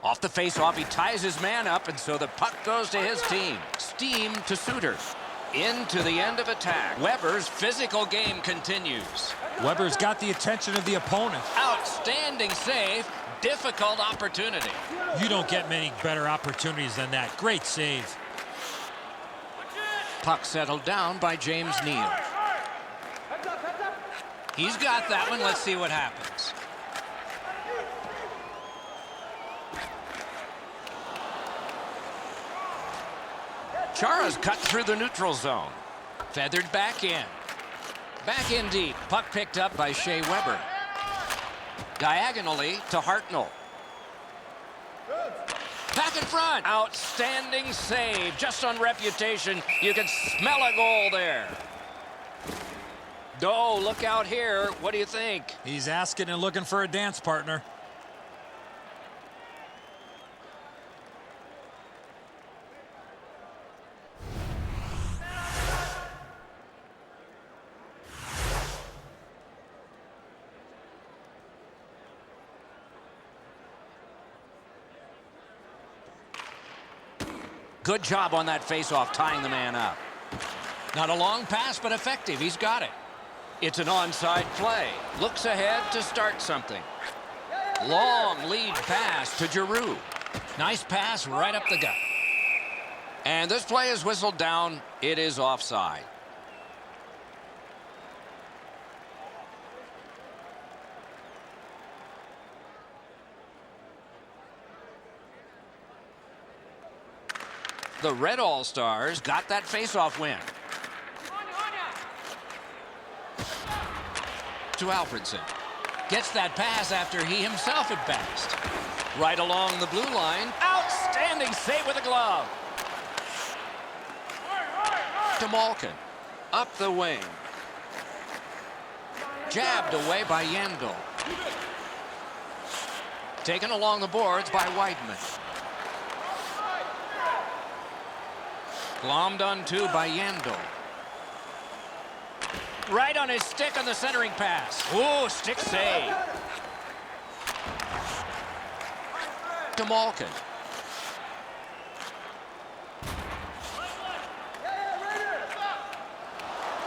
Off the face-off, he ties his man up, and so the puck goes to his team. Steam to Suter. Into the end of attack. Weber's physical game continues. Weber's got the attention of the opponent. Outstanding save. Difficult opportunity. You don't get many better opportunities than that. Great save. Puck settled down by James Neal. He's got that one. Let's see what happens. Chara's cut through the neutral zone. Feathered back in. Back in deep. Puck picked up by Shea Weber. Diagonally to Hartnell. Back in front. Outstanding save. Just on reputation, you can smell a goal there. Oh, look out here. What do you think? He's asking and looking for a dance partner. Good job on that face-off, tying the man up. Not a long pass, but effective. He's got it. It's an onside play. Looks ahead to start something. Long lead pass to Giroux. Nice pass right up the gut. And this play is whistled down. It is offside. The Red All-Stars got that face-off win. To Alfredson. Gets that pass after he himself had passed. Right along the blue line. Outstanding save with a glove. To Malkin. Up the wing. Jabbed away by Yandel. Taken along the boards by Weidman. Glommed onto by Yandel. Right on his stick on the centering pass. Ooh, stick save. To Malkin.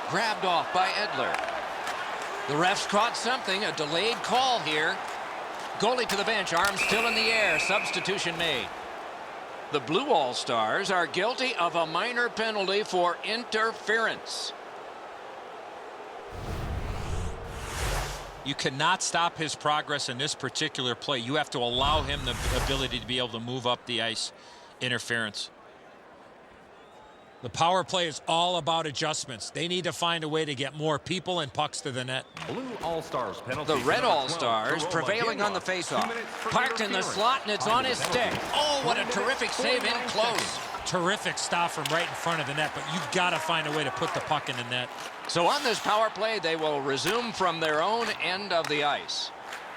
Grabbed off by Edler. The refs caught something, a delayed call here. Goalie to the bench, arm still in the air, substitution made. The Blue All-Stars are guilty of a minor penalty for interference. You cannot stop his progress in this particular play. You have to allow him the ability to be able to move up the ice. Interference. The power play is all about adjustments. They need to find a way to get more people and pucks to the net. Blue All-Stars penalty. The Red All-Stars prevailing on the faceoff. Parked in the slot, and it's on his stick. Oh, what a terrific save in close. Terrific stop from right in front of the net, but you've got to find a way to put the puck in the net. So on this power play, they will resume from their own end of the ice.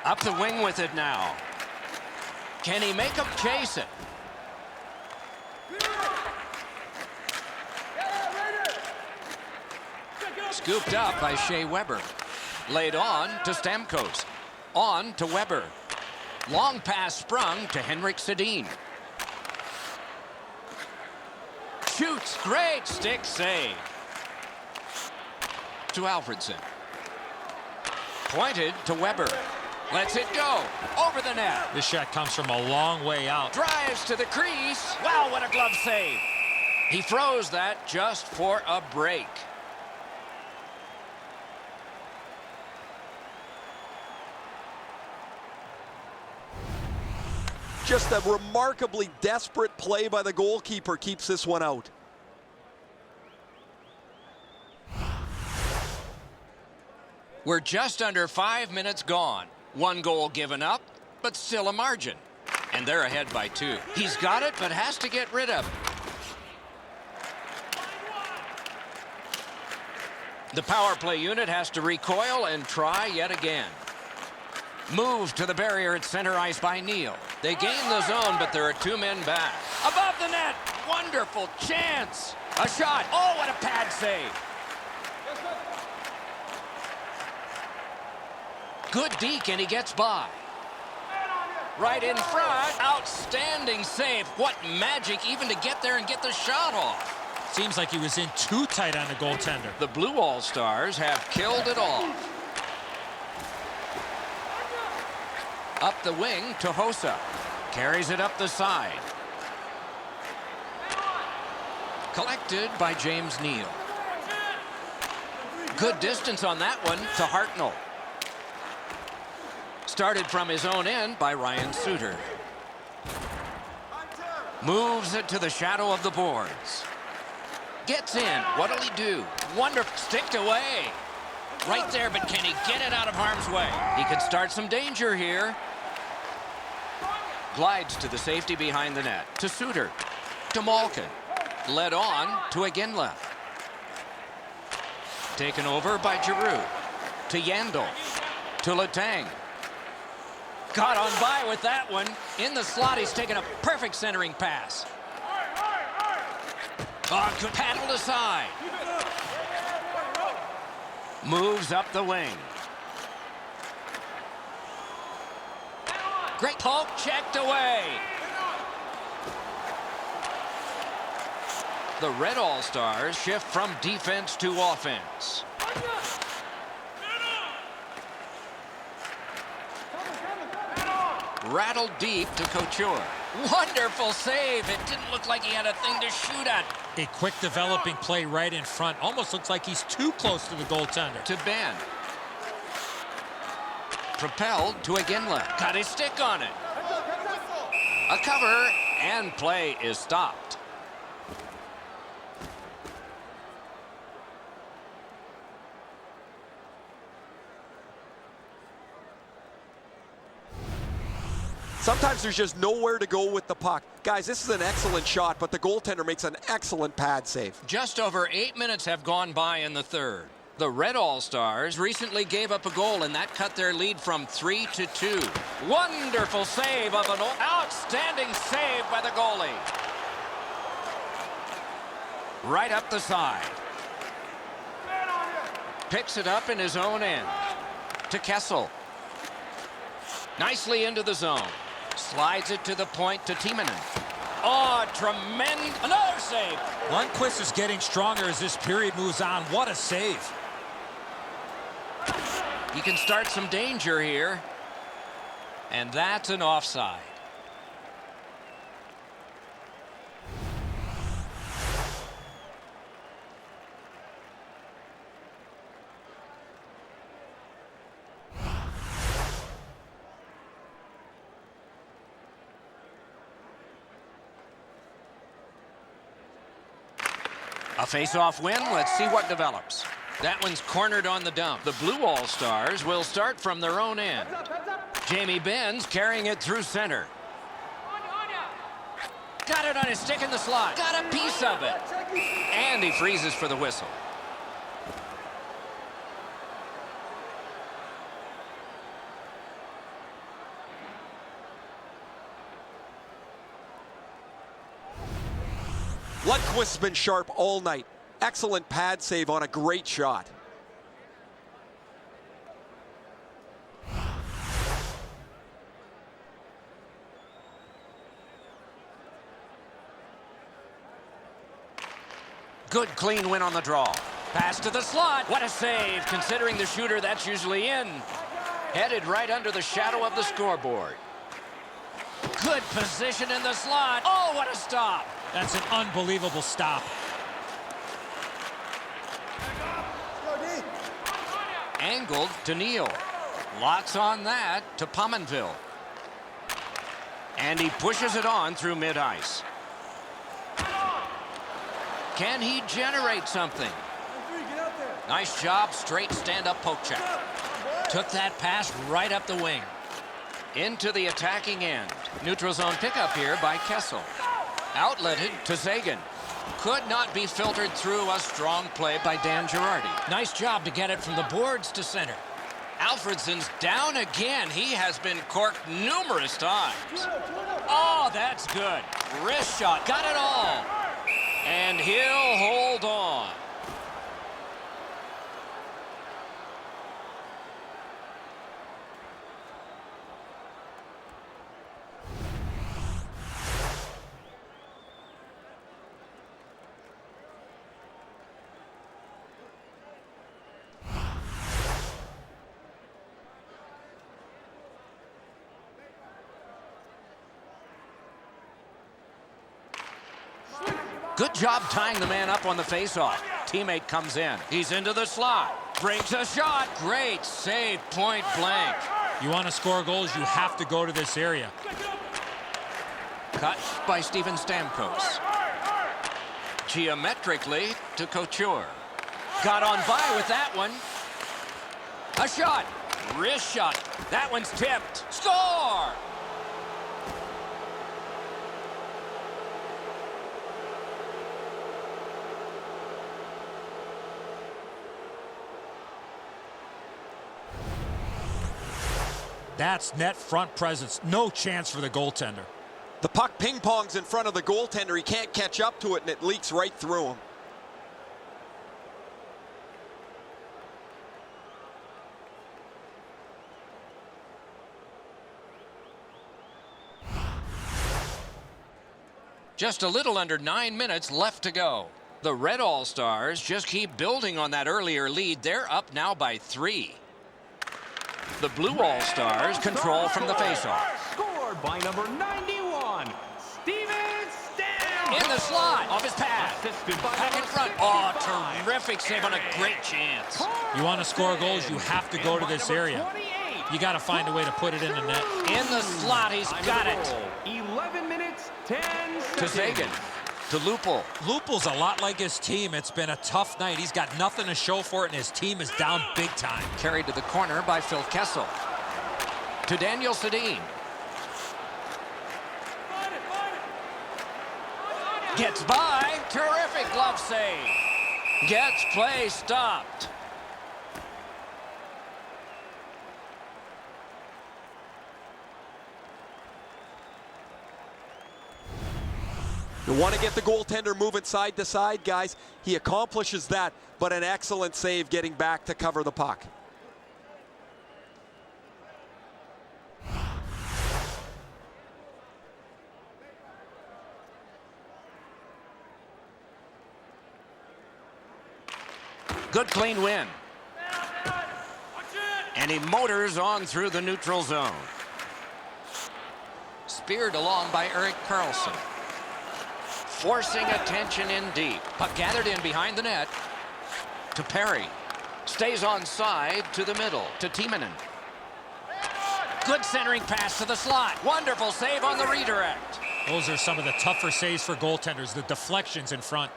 Up the wing with it now. Can he make him chase it? Scooped up by Shea Weber. Laid on to Stamkos. On to Weber. Long pass sprung to Henrik Sedin. Shoots. Great stick save. To Alfredson. Pointed to Weber. Lets it go. Over the net. This shot comes from a long way out. Drives to the crease. Wow, what a glove save. He throws that just for a break. Just a remarkably desperate play by the goalkeeper keeps this one out. We're just under 5 minutes gone. 1 goal given up, but still a margin. And they're ahead by 2. He's got it, but has to get rid of it. The power play unit has to recoil and try yet again. Move to the barrier at center ice by Neal. They gain the zone, but there are 2 men back. Above the net. Wonderful chance. A shot. Oh, what a pad save. Good deke, and he gets by. Right in front. Outstanding save. What magic even to get there and get the shot off. Seems like he was in too tight on the goaltender. The Blue All-Stars have killed it off. Up the wing to Hossa. Carries it up the side. Collected by James Neal. Good distance on that one to Hartnell. Started from his own end by Ryan Suter. Moves it to the shadow of the boards. Gets in. What'll he do? Wonderful. Sticked away. Right there, but can he get it out of harm's way? He could start some danger here. Glides to the safety behind the net. To Suter. To Malkin. Led on to Iginla. Taken over by Giroux. To Yandel. To Letang. Got on by with that one. In the slot, he's taken a perfect centering pass. Oh, could paddled aside. Moves up the wing. Great poke, checked away. The Red All-Stars shift from defense to offense. Rattled deep to Couture. Wonderful save. It didn't look like he had a thing to shoot at. A quick developing play right in front. Almost looks like he's too close to the goaltender. To Ben. Propelled to Iginla. Got his stick on it. A cover, and play is stopped. Sometimes there's just nowhere to go with the puck. Guys, this is an excellent shot, but the goaltender makes an excellent pad save. Just over 8 minutes have gone by in the third. The Red All-Stars recently gave up a goal, and that cut their lead from 3 to 2. Wonderful save of an outstanding save by the goalie. Right up the side. Picks it up in his own end. To Kessel. Nicely into the zone. Slides it to the point to Timonen. Oh, tremendous. Another save. Lundqvist is getting stronger as this period moves on. What a save. He can start some danger here. And that's an offside. A face-off win. Let's see what develops. That one's cornered on the dump. The Blue All-Stars will start from their own end. Jamie Benz carrying it through center. Got it on his stick in the slot. Got a piece of it. And he freezes for the whistle. Lundqvist's been sharp all night. Excellent pad save on a great shot. Good clean win on the draw. Pass to the slot. What a save. Considering the shooter, that's usually in. Headed right under the shadow of the scoreboard. Good position in the slot. Oh, what a stop. That's an unbelievable stop. Angled to Neal. Lots on that to Pominville. And he pushes it on through mid-ice. Can he generate something? Nice job, straight stand-up poke check. Took that pass right up the wing. Into the attacking end. Neutral zone pickup here by Kessel. Outletted to Sagan. Could not be filtered through. A strong play by Dan Girardi. Nice job to get it from the boards to center. Alfredson's down again. He has been corked numerous times. Oh, that's good. Wrist shot. Got it all. And he'll hold on. Good job tying the man up on the faceoff. Teammate comes in. He's into the slot. Brings a shot. Great save, point blank. You want to score goals, you have to go to this area. Cut by Steven Stamkos. Geometrically to Couture. Got on by with that one. A shot. Wrist shot. That one's tipped. Score! That's net front presence. No chance for the goaltender. The puck ping-pongs in front of the goaltender. He can't catch up to it, and it leaks right through him. Just a little under 9 minutes left to go. The Red All-Stars just keep building on that earlier lead. They're up now by 3. The Blue All-Stars control from the faceoff. Scored by number 91, Steven Stamkos. In the slot, off his pad. Assisted by Back in number front. 65, Oh, terrific save on a great chance. You want to score goals, you have to go to this area. You got to find a way to put it in the net. In the slot, he's got it. 11 minutes, 10 seconds. To Sagan. To Lupul. Lupul's a lot like his team. It's been a tough night. He's got nothing to show for it, and his team is down big time. Carried to the corner by Phil Kessel. To Daniel Sedin. Gets by. Terrific glove save. Gets play stopped. You want to get the goaltender moving side to side, guys. He accomplishes that, but an excellent save getting back to cover the puck. Good clean win. And he motors on through the neutral zone. Speared along by Erik Karlsson. Forcing attention in deep. Puck gathered in behind the net. To Perry. Stays on side to the middle. To Timonen. Good centering pass to the slot. Wonderful save on the redirect. Those are some of the tougher saves for goaltenders, the deflections in front.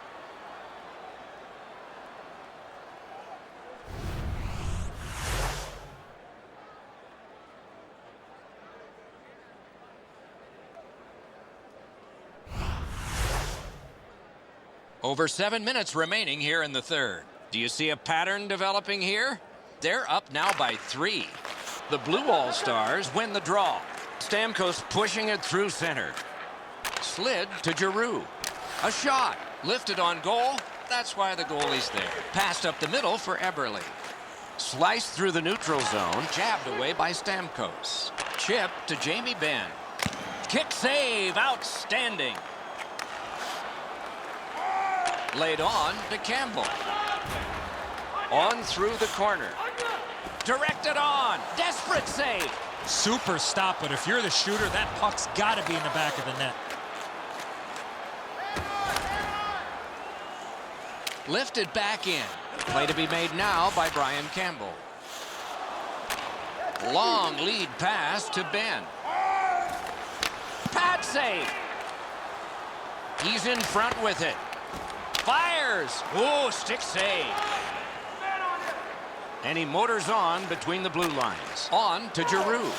Over 7 minutes remaining here in the third. Do you see a pattern developing here? They're up now by 3. The Blue All-Stars win the draw. Stamkos pushing it through center. Slid to Giroux. A shot. Lifted on goal. That's why the goalie's there. Passed up the middle for Eberle. Sliced through the neutral zone. Jabbed away by Stamkos. Chip to Jamie Benn. Kick save. Outstanding. Laid on to Campbell. On through the corner. Directed on. Desperate save. Super stop, but if you're the shooter, that puck's got to be in the back of the net. Lifted back in. Play to be made now by Brian Campbell. Long lead pass to Ben. Pad save. He's in front with it. Fires. Oh, stick save. And he motors on between the blue lines. On to Giroux.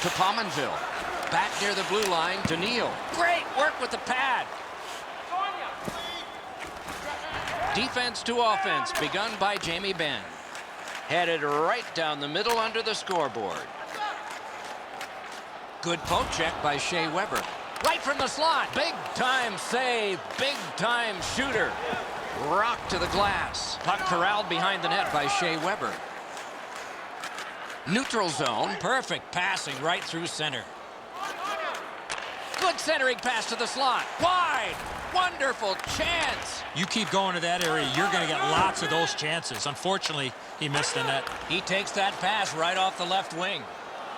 To Pominville. Back near the blue line to Neal. Great work with the pad. Defense to offense begun by Jamie Benn. Headed right down the middle under the scoreboard. Good poke check by Shea Weber. Right from the slot. Big time save. Big time shooter. Rock to the glass. Puck corralled behind the net by Shea Weber. Neutral zone. Perfect passing right through center. Good centering pass to the slot. Wide. Wonderful chance. You keep going to that area, you're going to get lots of those chances. Unfortunately, he missed the net. He takes that pass right off the left wing.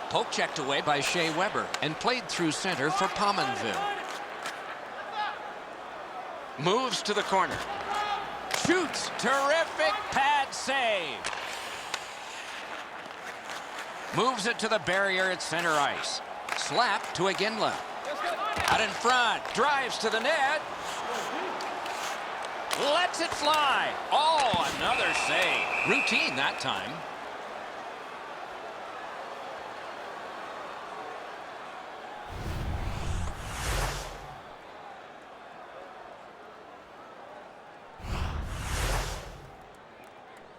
Poke checked away by Shea Weber and played through center for Pominville. Moves to the corner. Shoots. Terrific pad save. Moves it to the barrier at center ice. Slap to Iginla. Out in front. Drives to the net. Lets it fly. Oh, another save. Routine that time.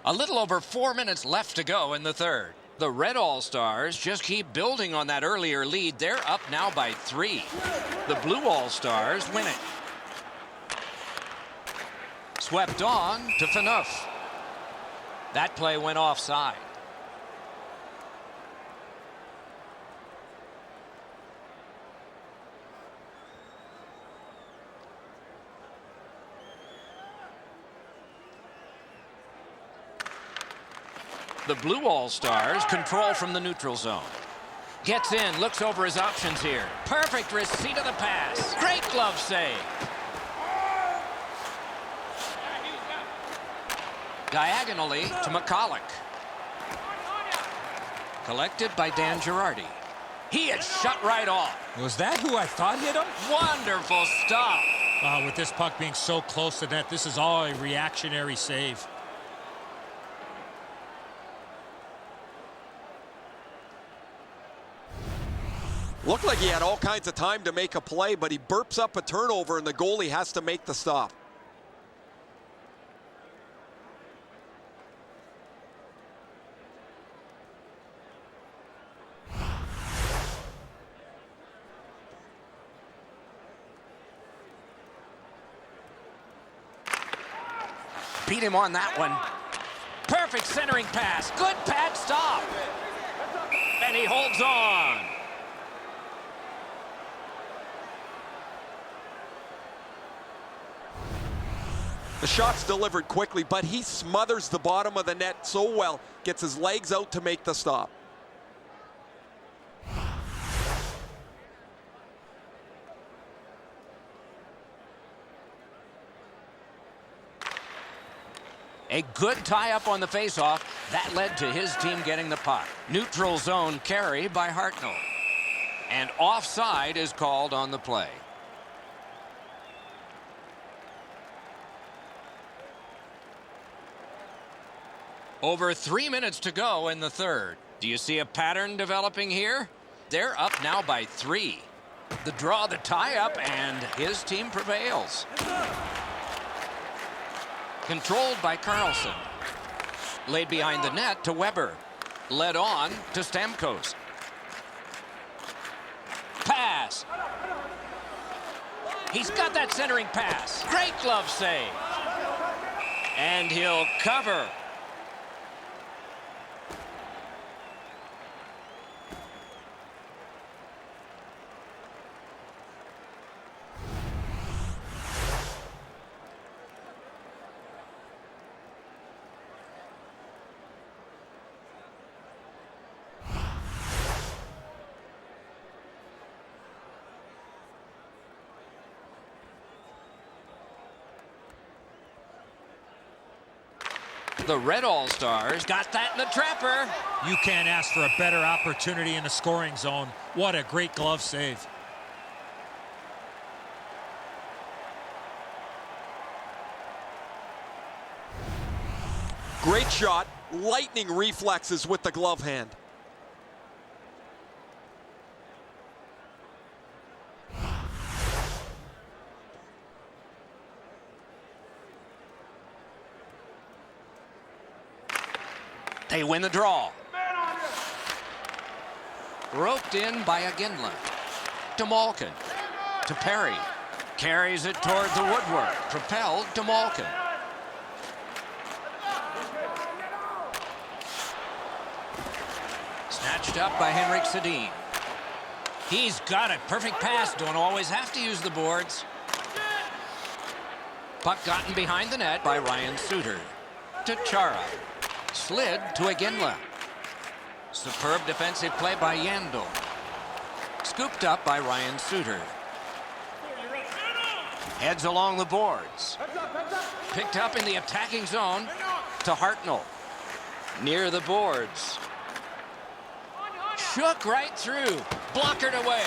A little over 4 minutes left to go in the third. The Red All-Stars just keep building on that earlier lead. They're up now by 3. The Blue All-Stars win it. Swept on to Phaneuf. That play went offside. The Blue All-Stars control from the neutral zone. Gets in, looks over his options here. Perfect receipt of the pass. Great glove save. Diagonally to McCulloch. Collected by Dan Girardi. He is shut right off. Was that who I thought hit him? Wonderful stop. With this puck being so close to net, this is all a reactionary save. Looked like he had all kinds of time to make a play, but he burps up a turnover and the goalie has to make the stop. Beat him on that one. Perfect centering pass. Good pad stop. And he holds on. The shot's delivered quickly, but he smothers the bottom of the net so well, gets his legs out to make the stop. A good tie-up on the face-off. That led to his team getting the puck. Neutral zone carry by Hartnell. And offside is called on the play. Over 3 minutes to go in the third. Do you see a pattern developing here? They're up now by 3. The draw, the tie-up, and his team prevails. Controlled by Carlson. Laid behind the net to Weber. Led on to Stamkos. Pass. He's got that centering pass. Great glove save. And he'll cover. The Red All-Stars got that in the trapper. You can't ask for a better opportunity in the scoring zone. What a great glove save. Great shot, lightning reflexes with the glove hand. They win the draw. Roped in by Iginla. To Malkin. To Perry. Carries it toward the woodwork. Propelled to Malkin. Snatched up by Henrik Sedin. He's got it. Perfect pass. Don't always have to use the boards. Puck gotten behind the net by Ryan Suter. To Chara. Slid to Iginla. Superb defensive play by Yandel. Scooped up by Ryan Suter. Heads along the boards. Picked up in the attacking zone to Hartnell. Near the boards. Shook right through. Blockered away.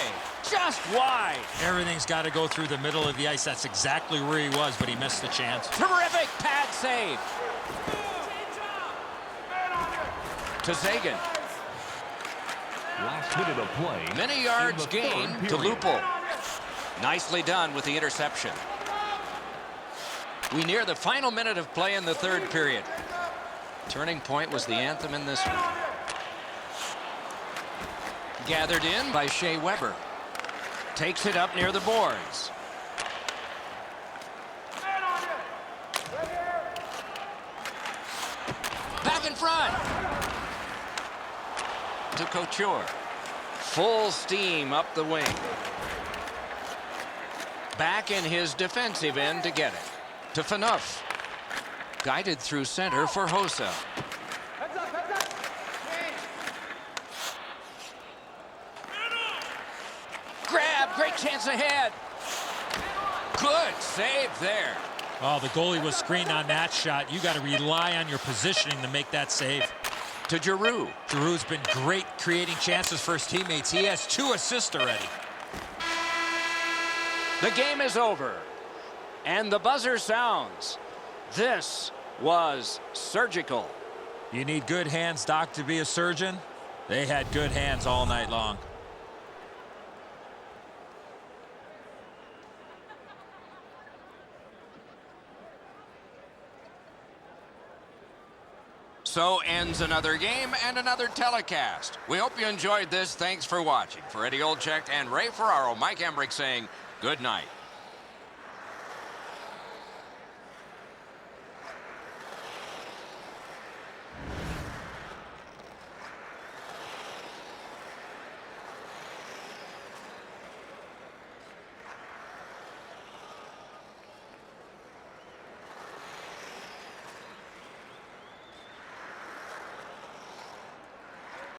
Just wide. Everything's got to go through the middle of the ice. That's exactly where he was, but he missed the chance. Terrific pad save. To Zagan. Last minute of play. Many yards gained to Lupul. Nicely done with the interception. We near the final minute of play in the third period. Turning point was the anthem in this one. Gathered in by Shea Weber. Takes it up near the boards. Back in front. To Couture. Full steam up the wing. Back in his defensive end to get it. To Phaneuf. Guided through center for Hossa. Grab, great chance ahead. Good save there. Oh, the goalie was screened on that shot. You got to rely on your positioning to make that save. To Giroux. Giroux's been great creating chances for his teammates. He has 2 assists already. The game is over. And the buzzer sounds. This was surgical. You need good hands, Doc, to be a surgeon. They had good hands all night long. So ends another game and another telecast. We hope you enjoyed this. Thanks for watching. For Eddie Olczyk and Ray Ferraro, Mike Emmerich saying good night.